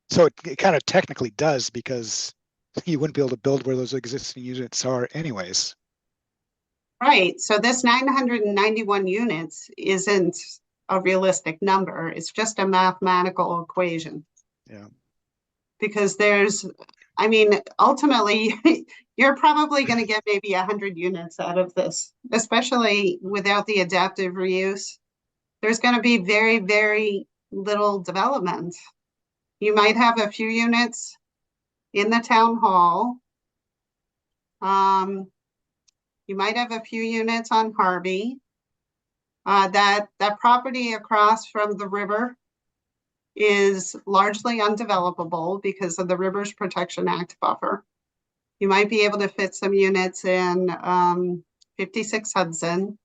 So it kind of technically does because you wouldn't be able to build where those existing units are anyways. Right. So this 991 units isn't a realistic number. It's just a mathematical equation. Yeah. Because there's I mean, ultimately, you're probably going to get maybe 100 units out of this, especially without the adaptive reuse. There's going to be very, very little development. You might have a few units in the town hall. You might have a few units on Harvey. That property across from the river is largely undevelopable because of the Rivers Protection Act buffer. You might be able to fit some units in 56 Hudson,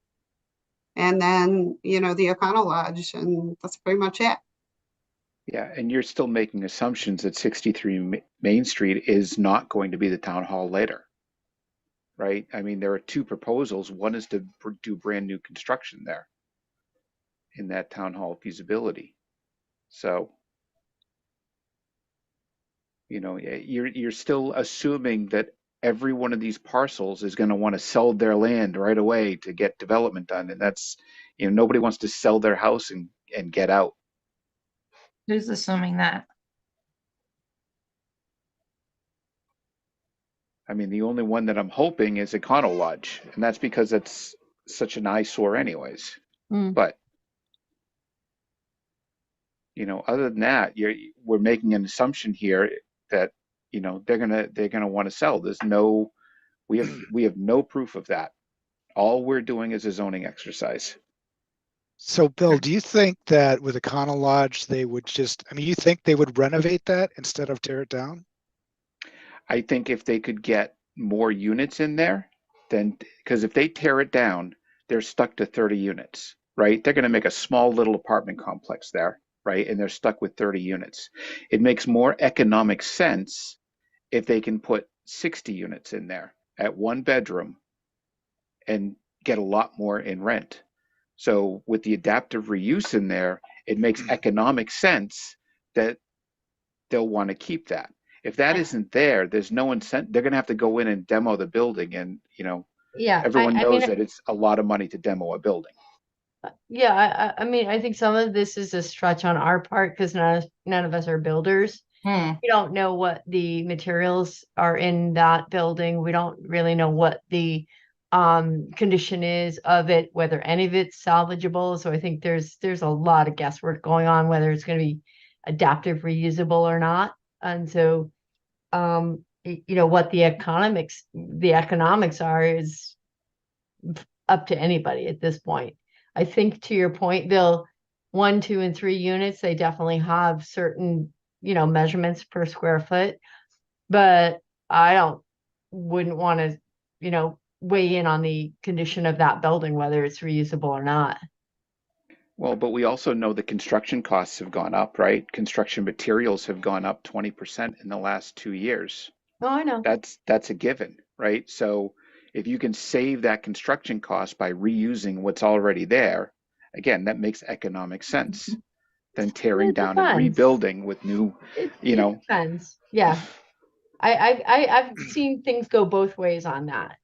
and then, you know, the O'Connell Lodge, and that's pretty much it. Yeah, and you're still making assumptions that 63 Main Street is not going to be the town hall later, right? I mean, there are two proposals. One is to do brand new construction there in that town hall feasibility. So, you know, you're still assuming that every one of these parcels is going to want to sell their land right away to get development done, and that's, you know, nobody wants to sell their house and get out. Who's assuming that? I mean, the only one that I'm hoping is Econo Lodge, and that's because it's such an eyesore anyways. Mm. But, you know, other than that, we're making an assumption here that, you know, they're gonna want to sell. We have no proof of that. All we're doing is a zoning exercise. So Bill, do you think that with Econo Lodge, they would just, I mean, you think they would renovate that instead of tear it down? I think if they could get more units in there, then, because if they tear it down, they're stuck to 30 units, right? They're going to make a small little apartment complex there, right? And they're stuck with 30 units. It makes more economic sense if they can put 60 units in there at one bedroom and get a lot more in rent. So with the adaptive reuse in there, it makes economic sense that they'll want to keep that. If that isn't there, there's no incentive. They're going to have to go in and demo the building, and, you know, Yeah, everyone I knows mean, that it's a lot of money to demo a building. yeah, I mean, I think some of this is a stretch on our part because none of us are builders. Hmm. We don't know what the materials are in that building. We don't really know what the condition is of it, whether any of it's salvageable. So I think there's a lot of guesswork going on whether it's going to be adaptive reusable or not. And so you know, what the economics are is up to anybody at this point. I think to your point, Bill, 1, 2, and 3 units, they definitely have certain, you know, measurements per square foot. But I wouldn't want to, you know, weigh in on the condition of that building, whether it's reusable or not. Well, but we also know the construction costs have gone up, right? Construction materials have gone up 20% in the last 2 years. Oh, I know. That's a given, right? So if you can save that construction cost by reusing what's already there, again, that makes economic sense than tearing It down and depends. rebuilding with new, you know. Depends. Yeah. I've seen things go both ways on that.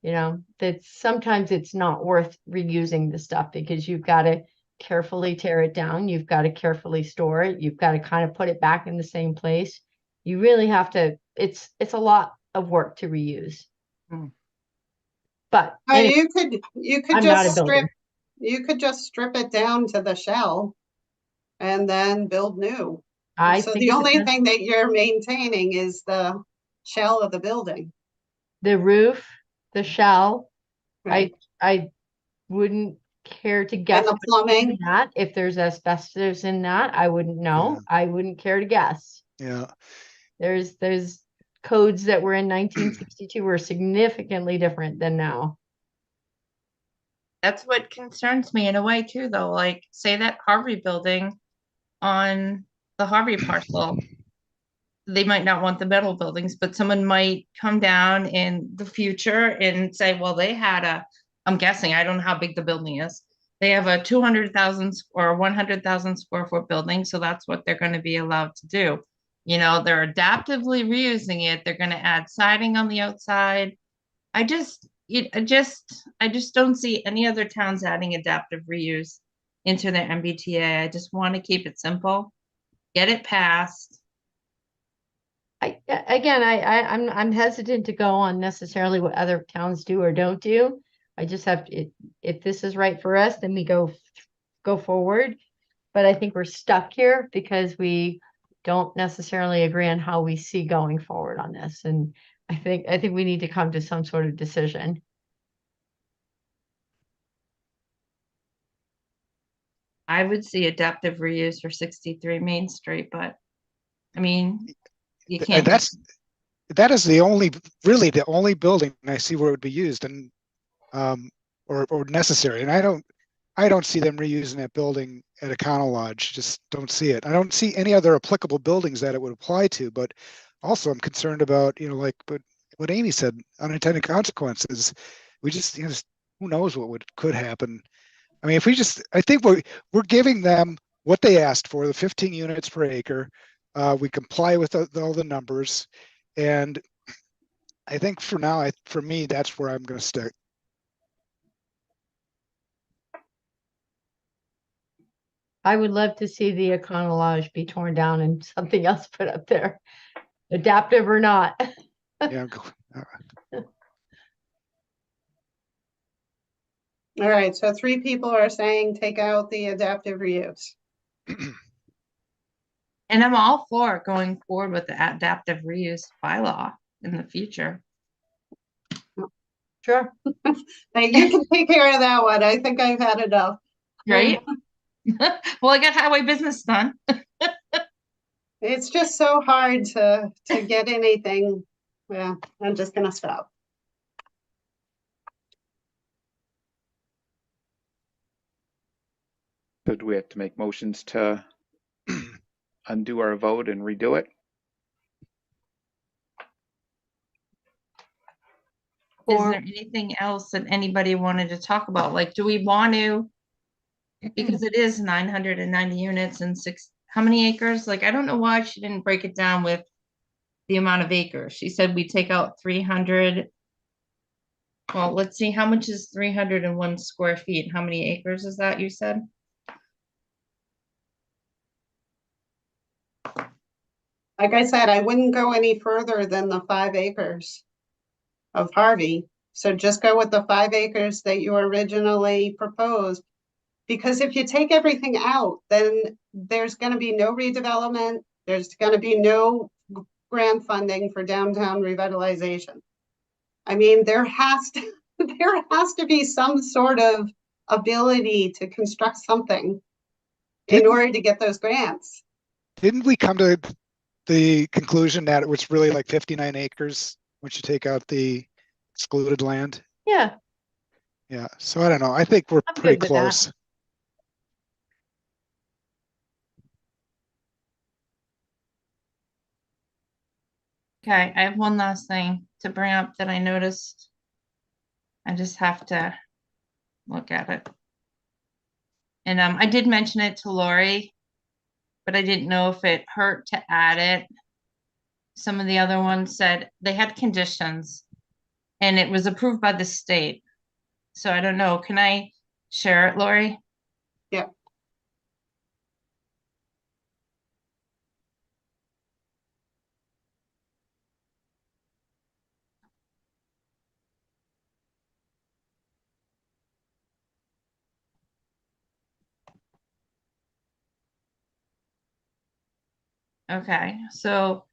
You know, that sometimes it's not worth reusing the stuff because you've got to carefully tear it down. You've got to carefully store it. You've got to kind of put it back in the same place. You really have to, it's a lot of work to reuse. Hmm. But anyway, You could I'm not a just strip, builder. you could just strip it down to the shell and then build new. So think the it only depends. thing that you're maintaining is the shell of the building. The roof, the shell, Right. I wouldn't care to guess And the plumbing. that. If there's asbestos in that, I wouldn't know. Yeah. I wouldn't care to guess. Yeah. There's codes that were in 1962 were significantly different than now. That's what concerns me in a way too, though. Like, say that Harvey building on the Harvey parcel, they might not want the metal buildings, but someone might come down in the future and say, well, I'm guessing, I don't know how big the building is. They have a 200,000 or 100,000 square foot building, so that's what they're going to be allowed to do. You know, they're adaptively reusing it. They're going to add siding on the outside. I just don't see any other towns adding adaptive reuse into their MBTA. I just want to keep it simple, get it passed, I'm hesitant to go on necessarily what other towns do or don't do. I just have to, if this is right for us, then we go forward. But I think we're stuck here because we don't necessarily agree on how we see going forward on this. And I think we need to come to some sort of decision. I would see adaptive reuse for 63 Main Street, but I mean, you And can't. that is really the only building I see where it would be used and or necessary. And I don't see them reusing that building at Econo Lodge. Just don't see it. I don't see any other applicable buildings that it would apply to. But also, I'm concerned about like what Amy said, unintended consequences. We just who knows what could happen. I mean, I think we're giving them what they asked for, the 15 units per acre. We comply with all the numbers, and I think for now, for me, that's where I'm going to stick. I would love to see the Econo Lodge be torn down and something else put up there, adaptive or not. Yeah. All right, so 3 people are saying take out the adaptive reuse. And I'm all for going forward with the adaptive reuse bylaw in the future. Sure. Hey, you can take care of that one. I think I've had enough. Right? Well, I got highway business done. It's just so hard to get anything. Yeah, I'm just gonna stop. So do we have to make motions to undo our vote and redo it? Is Or- there anything else that anybody wanted to talk about? Like, do we want to, because it is 990 units and how many acres? Like, I don't know why she didn't break it down with the amount of acres. She said we take out 300. Well, let's see, how much is 301 square feet? How many acres is that, you said? Like I said, I wouldn't go any further than the 5 acres of Harvey. So just go with the 5 acres that you originally proposed. Because if you take everything out, then there's going to be no redevelopment. There's going to be no grant funding for downtown revitalization. I mean, there has to be some sort of ability to construct something in order to get those grants. Didn't we come to the conclusion that it was really like 59 acres once you take out the excluded land? Yeah. Yeah. So I don't know. I think we're I'm pretty good with that. close. Okay, I have one last thing to bring up that I noticed. I just have to look at it. And I did mention it to Lori, but I didn't know if it hurt to add it. Some of the other ones said they had conditions and it was approved by the state. So I don't know. Can I share it, Lori? Yeah. Okay, so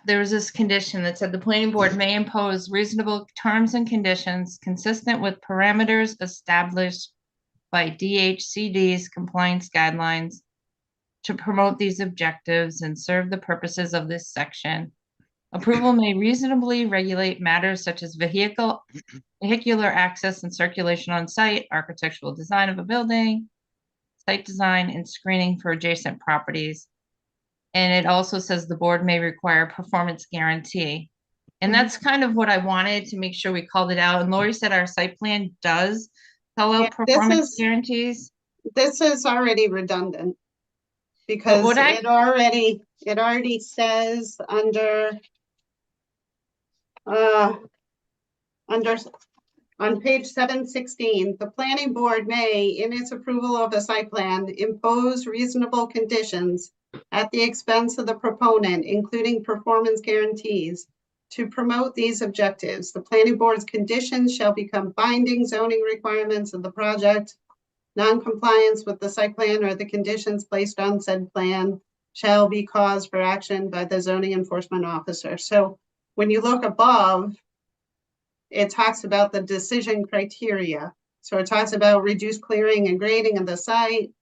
there was this condition that said the planning board may impose reasonable terms and conditions consistent with parameters established by DHCD's compliance guidelines to promote these objectives and serve the purposes of this section. Approval may reasonably regulate matters such as vehicular access and circulation on site, architectural design of a building, site design, and screening for adjacent properties. And it also says the board may require performance guarantee. And that's kind of what I wanted to make sure we called it out. And Lori said our site plan does spell out performance guarantees. This is already redundant. Because it already says under on page 716, the planning board may, in its approval of a site plan, impose reasonable conditions at the expense of the proponent, including performance guarantees. To promote these objectives, the planning board's conditions shall become binding zoning requirements of the project. Non-compliance with the site plan or the conditions placed on said plan shall be cause for action by the zoning enforcement officer. So when you look above, it talks about the decision criteria. So it talks about reduced clearing and grading of the site,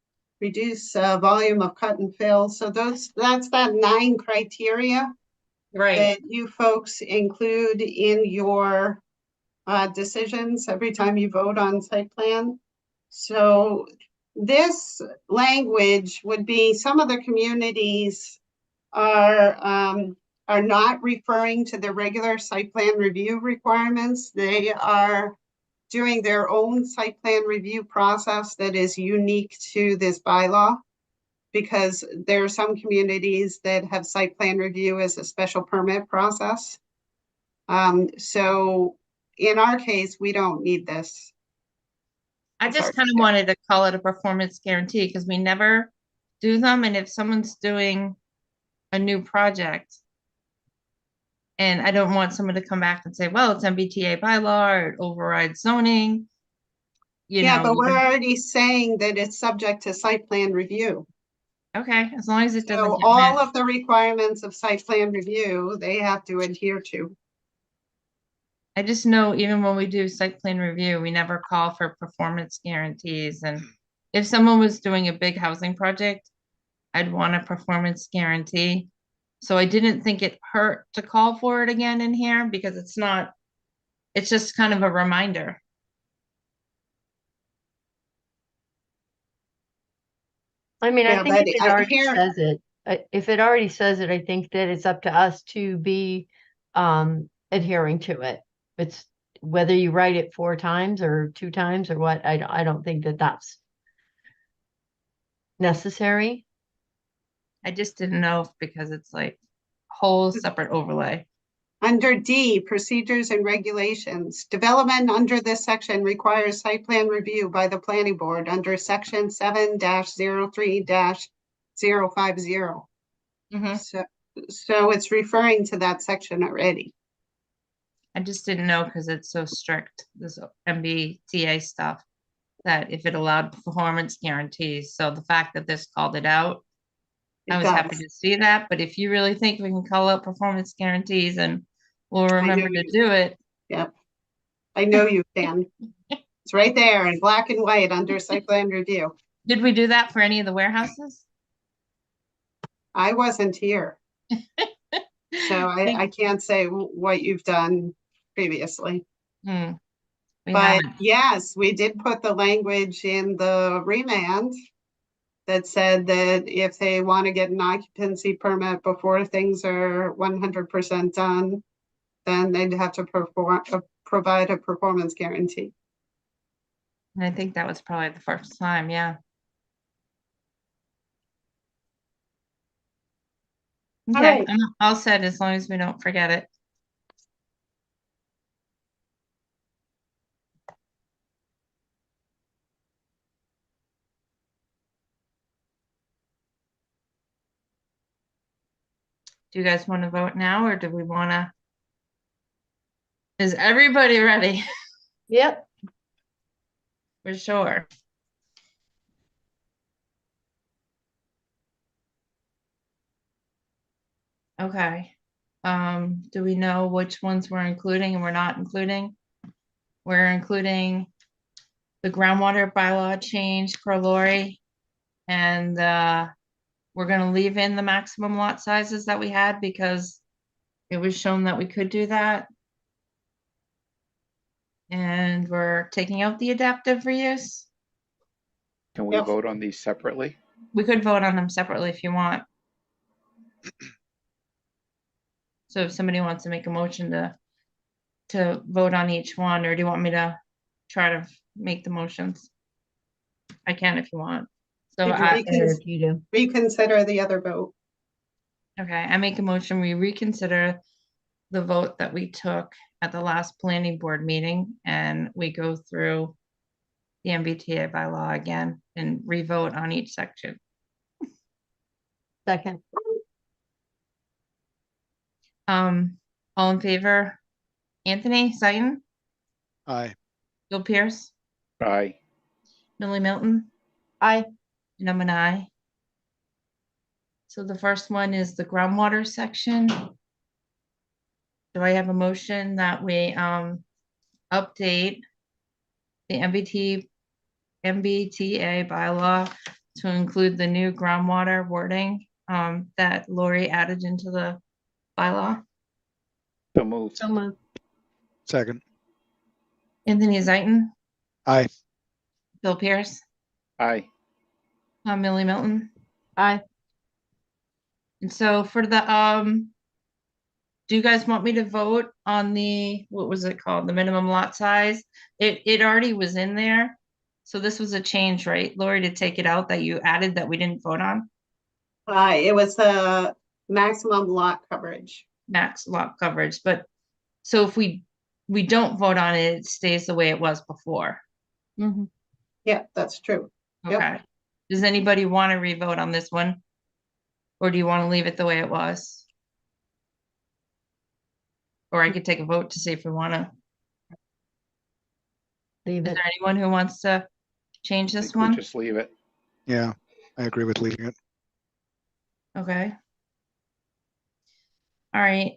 reduce volume of cut and fill. So that's that 9 criteria Right. that you folks include in your decisions every time you vote on site plan. So this language would be, some of the communities are not referring to the regular site plan review requirements. They are doing their own site plan review process that is unique to this bylaw, because there are some communities that have site plan review as a special permit process. So in our case, we don't need this. I It's just hard kind to of say. wanted to call it a performance guarantee because we never do them. And if someone's doing a new project, and I don't want someone to come back and say, well, it's MBTA bylaw or it overrides zoning. You Yeah, know, but we're already saying that it's subject to site plan review. okay, as long as it doesn't So get all missed. of the requirements of site plan review, they have to adhere to. I just know even when we do site plan review, we never call for performance guarantees. And if someone was doing a big housing project, I'd want a performance guarantee. So I didn't think it hurt to call for it again in here because it's not, it's just kind of a reminder. I mean, I Yeah, think but if it already here, says it, if it already says it, I think that it's up to us to be adhering to it. It's whether you write it 4 times or 2 times or what, I don't think that that's necessary. I just didn't know if because it's like whole separate overlay. under D, procedures and regulations, development under this section requires site plan review by the planning board under section 7-03-050. Mhm. So it's referring to that section already. I just didn't know because it's so strict, this MBTA stuff, that if it allowed performance guarantees. So the fact that this called it out, I It was happy does. to see that. But if you really think we can call out performance guarantees and we'll remember to you- do it, Yep. I know you can. It's right there in black and white under site plan review. did we do that for any of the warehouses? I wasn't here. So I can't say what you've done previously. We But haven't. yes, we did put the language in the remand that said that if they want to get an occupancy permit before things are 100% done, then they'd have to provide a performance guarantee. And I think that was probably the first time, yeah. All Okay, right. I'm all set as long as we don't forget it. Do you guys want to vote now or do we want to? Is everybody ready? Yep. For sure. Okay. Do we know which ones we're including and we're not including? We're including the groundwater bylaw change per Lori. And we're gonna leave in the maximum lot sizes that we had because it was shown that we could do that. And we're taking out the adaptive reuse. Can we Yep. vote on these separately? We could vote on them separately if you want. So if somebody wants to make a motion to vote on each one, or do you want me to try to make the motions? I can if you want. So Did you I, If you do. reconsider the other vote? okay, I make a motion, we reconsider the vote that we took at the last planning board meeting and we go through the MBTA bylaw again and revote on each section. Second, All in favor? Anthony Zaitin, Aye. Bill Pierce, Aye. Millie Milton, I, and I'm an aye. So the first one is the groundwater section. Do I have a motion that we update the MBTA bylaw to include the new groundwater wording that Lori added into the bylaw? So moved. so moved. Second. Anthony Zaitin, Aye. Bill Pierce, Aye. Millie Milton. I, And so for the do you guys want me to vote on the, what was it called, the minimum lot size? It already was in there. So this was a change, right, Lori, to take it out that you added that we didn't vote on? It was the maximum lot coverage. Max lot coverage, but so if we don't vote on it, it stays the way it was before. mhm. Yeah, that's true. Yep. Okay. Does anybody want to re-vote on this one? Or do you want to leave it the way it was? Or I could take a vote to see if we want to. Leave Is it. there anyone who wants to change I this think we one? just leave it. Yeah, I agree with leaving it. Okay. All right,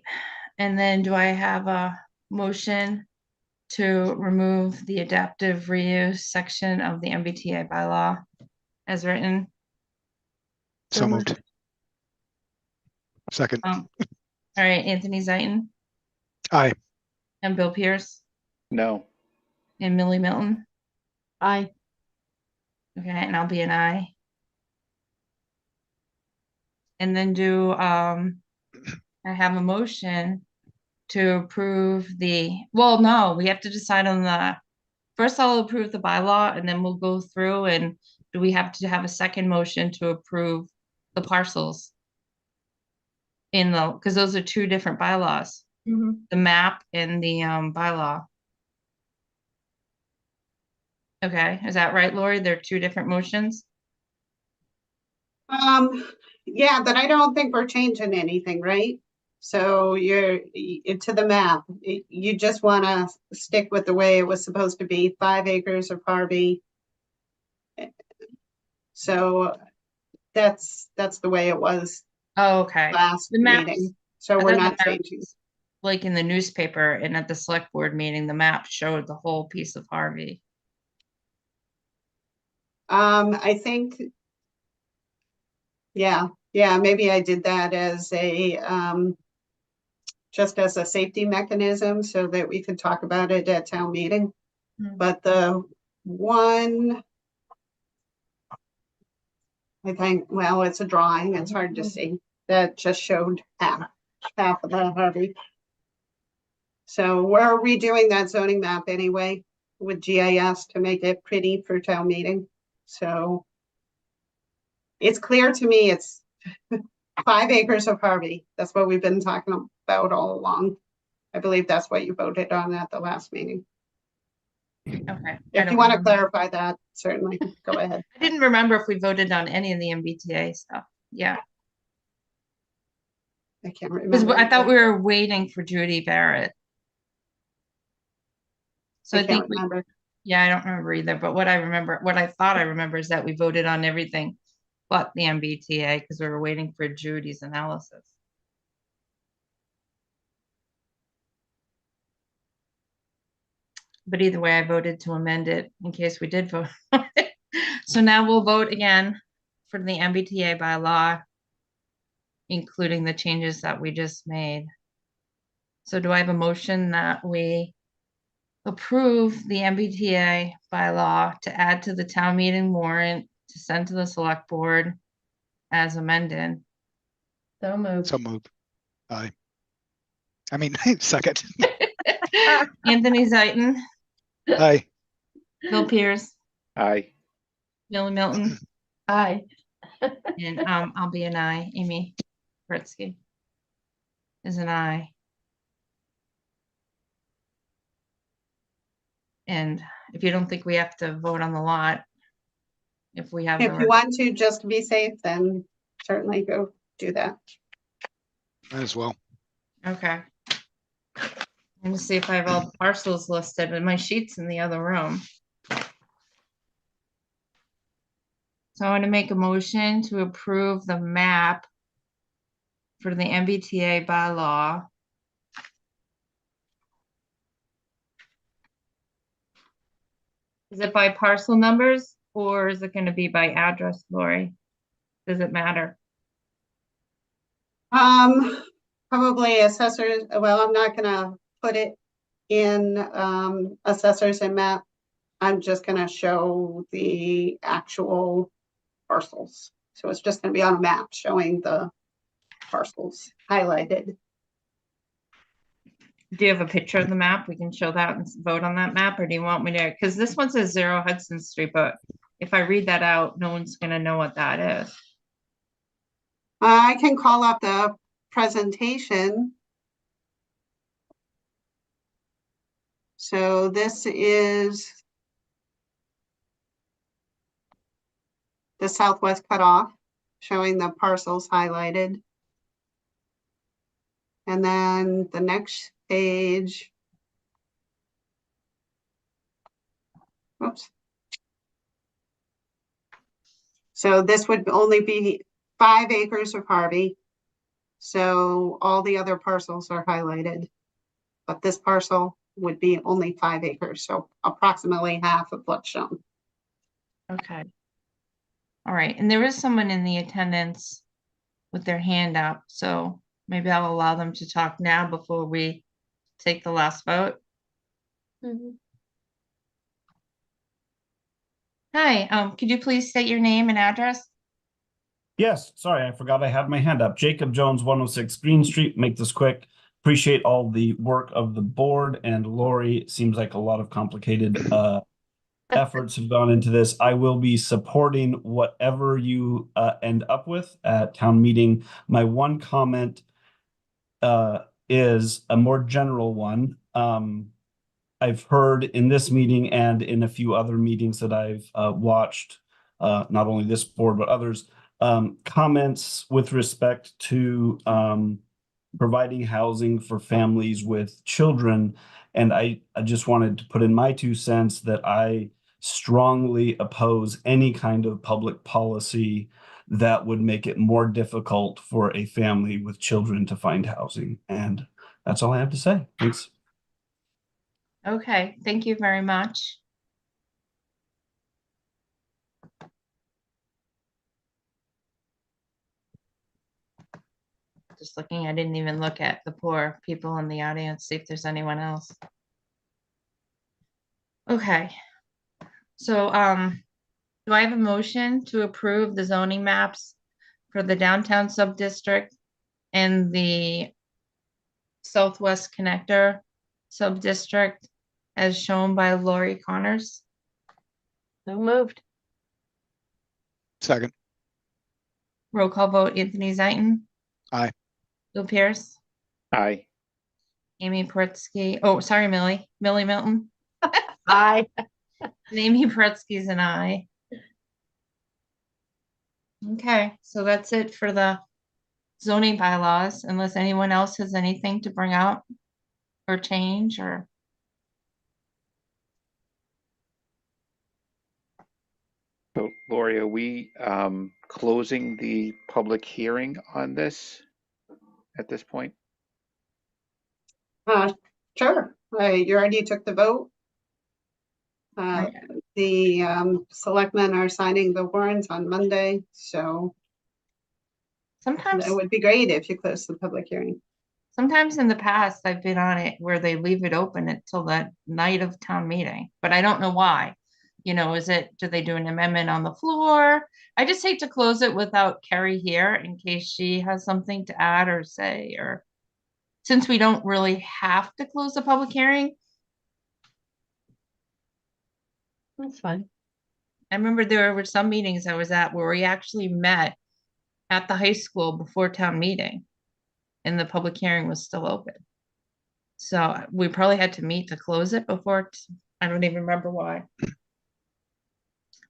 and then do I have a motion to remove the adaptive reuse section of the MBTA bylaw as written? So So moved. Second. All right, Anthony Zaitin Aye. and Bill Pierce No. and Millie Milton. I, Okay, and I'll be an aye. And then do, I have a motion to approve well, no, we have to decide on first I'll approve the bylaw and then we'll go through and do we have to have a second motion to approve the parcels? Because those are two different bylaws, the map and the bylaw. Okay, is that right, Lori? They're two different motions? Yeah, but I don't think we're changing anything, right? So to the map, you just wanna stick with the way it was supposed to be, 5 acres of Harvey. So that's the way it was Oh, okay. last The maps- meeting. So I we're thought not the changing. maps, like in the newspaper and at the select board meeting, the map showed the whole piece of Harvey. I think, yeah, maybe I did that as just as a safety mechanism so that we could talk about it at town meeting. Hmm. But the one, I think, well, it's a drawing, it's hard to see, that just showed half of the Harvey. So we're redoing that zoning map anyway with GIS to make it pretty for town meeting. So it's clear to me it's 5 acres of Harvey. That's what we've been talking about all along. I believe that's what you voted on at the last meeting. Okay. I If don't you want to remember. clarify that, certainly go ahead. I didn't remember if we voted on any of the MBTA stuff. Yeah, I can't because remember. I thought we were waiting for Judy Barrett. So I I can't think, remember. yeah, I don't remember either, but what I thought I remember is that we voted on everything but the MBTA because we were waiting for Judy's analysis. But either way, I voted to amend it in case we did vote on it. So now we'll vote again for the MBTA bylaw, including the changes that we just made. So do I have a motion that we approve the MBTA bylaw to add to the town meeting warrant to send to the select board as amended? so moved. So moved. Aye. I mean, second. Anthony Zaitin, Aye. Bill Pierce, Aye. Millie Milton, I, and I'll be an aye. Amy Britsky is an aye. And if you don't think we have to vote on the lot, if we have If you want to, just to be safe, then certainly go do that. Might as well. Okay. Let me see if I have all the parcels listed, but my sheet's in the other room. So I want to make a motion to approve the map for the MBTA bylaw. Is it by parcel numbers or is it going to be by address, Lori? Does it matter? Probably assessors, well, I'm not gonna put it in, assessors and map. I'm just gonna show the actual parcels. So it's just gonna be on a map showing the parcels highlighted. Do you have a picture of the map? We can show that and vote on that map, or do you want me to? Because this one says 0 Hudson Street, but if I read that out, no one's gonna know what that is. I can call up the presentation. So this is the southwest cutoff, showing the parcels highlighted. And then the next page. Oops. So this would only be 5 acres of Harvey. So all the other parcels are highlighted. But this parcel would be only 5 acres, so approximately half of what's shown. Okay. All right, and there is someone in the attendance with their hand up, so maybe I'll allow them to talk now before we take the last vote. Mhm. Hi, could you please state your name and address? Yes, sorry, I forgot I had my hand up. Jacob Jones, 106 Green Street. Make this quick. Appreciate all the work of the board, and Lori. It seems like a lot of complicated efforts have gone into this. I will be supporting whatever you end up with at town meeting. My one comment is a more general one. I've heard in this meeting and in a few other meetings that I've watched, not only this board, but others, comments with respect to providing housing for families with children. And I just wanted to put in my 2 cents that I strongly oppose any kind of public policy that would make it more difficult for a family with children to find housing. And that's all I have to say. Thanks. Okay, thank you very much. Just looking, I didn't even look at the poor people in the audience, see if there's anyone else. Okay. So, do I have a motion to approve the zoning maps for the downtown sub-district and the Southwest Connector sub-district as shown by Lori Connors? So moved. Second. Roll call vote, Anthony Zaitin. Aye. Bill Pierce, Aye. Amy Paretsky. Oh, sorry, Millie Milton. Aye. And Amy Paretsky's an aye. Okay, so that's it for the zoning bylaws, unless anyone else has anything to bring up or change or. So Lori, are we closing the public hearing on this at this point? Sure, you already took the vote. Right. The selectmen are signing the warrants on Monday, so Sometimes, it would be great if you close the public hearing. sometimes in the past, I've been on it where they leave it open until the night of town meeting, but I don't know why. You know, do they do an amendment on the floor? I just hate to close it without Carrie here in case she has something to add or say, or since we don't really have to close the public hearing. That's fine. I remember there were some meetings I was at where we actually met at the high school before town meeting and the public hearing was still open. So we probably had to meet to close it before, I don't even remember why.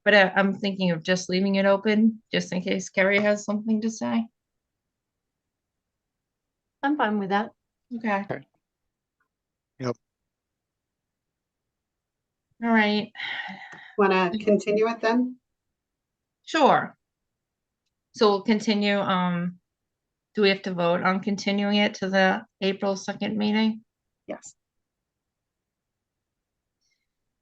But I'm thinking of just leaving it open, just in case Carrie has something to say. I'm fine with that. Okay. Okay. Yep. All right, Want to continue it then? sure. So we'll continue, do we have to vote on continuing it to the April 2nd meeting? Yes.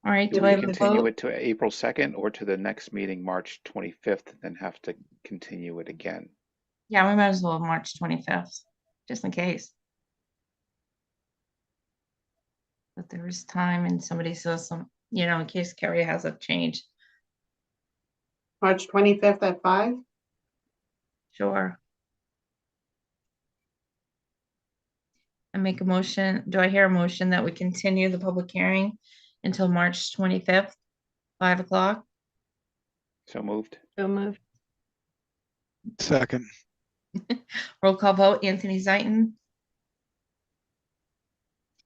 All right, Yeah, do I we have a Continue vote? it to April 2nd or to the next meeting, March 25th, and then have to continue it again. Yeah, we might as well March 25th, just in case. But there is time and somebody says some, in case Carrie has a change. March 25th at 5? Sure. I make a motion, do I hear a motion that we continue the public hearing until March 25th, 5 o'clock? So moved. So moved. Second, Roll call vote, Anthony Zaitin,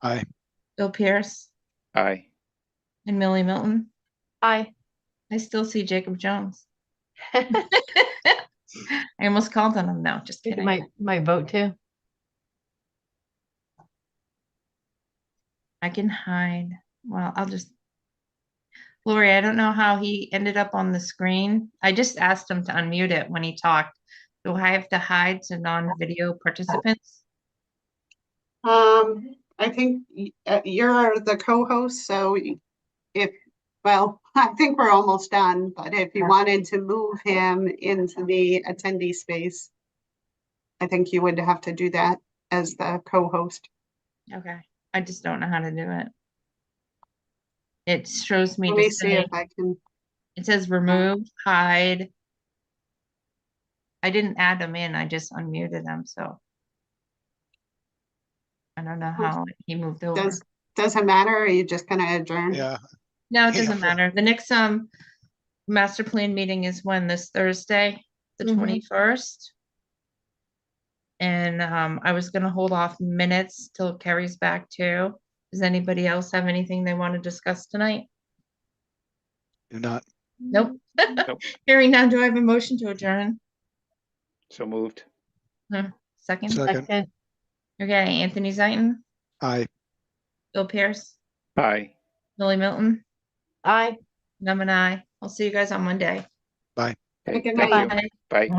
aye. Bill Pierce, Aye. and Millie Milton. Aye. I still see Jacob Jones. I almost called on him. No, just kidding. My vote too. I can hide. Well, I'll just. Lori, I don't know how he ended up on the screen. I just asked him to unmute it when he talked. Do I have to hide to non-video participants? I think you're the co-host, so well, I think we're almost done, but if you wanted to move him into the attendee space, I think you would have to do that as the co-host. Okay, I just don't know how to do it. It shows me Let me just see if I can. it says remove, hide. I didn't add them in, I just unmuted them, so. I don't know how he moved over. Doesn't matter, or are you just gonna adjourn? Yeah, No, it Yeah, doesn't for- matter. The next master plan meeting is when, this Thursday, the Mhm. 21st. And I was gonna hold off minutes till Carrie's back too. Does anybody else have anything they want to discuss tonight? do not. Nope. Nope. Hearing none, do I have a motion to adjourn? So moved. Second? Second, Second. Okay, Anthony Zaitin, aye. Bill Pierce, Aye. Millie Milton, Aye. and I'm an aye. I'll see you guys on Monday. Okay, Good thank night. you. Bye.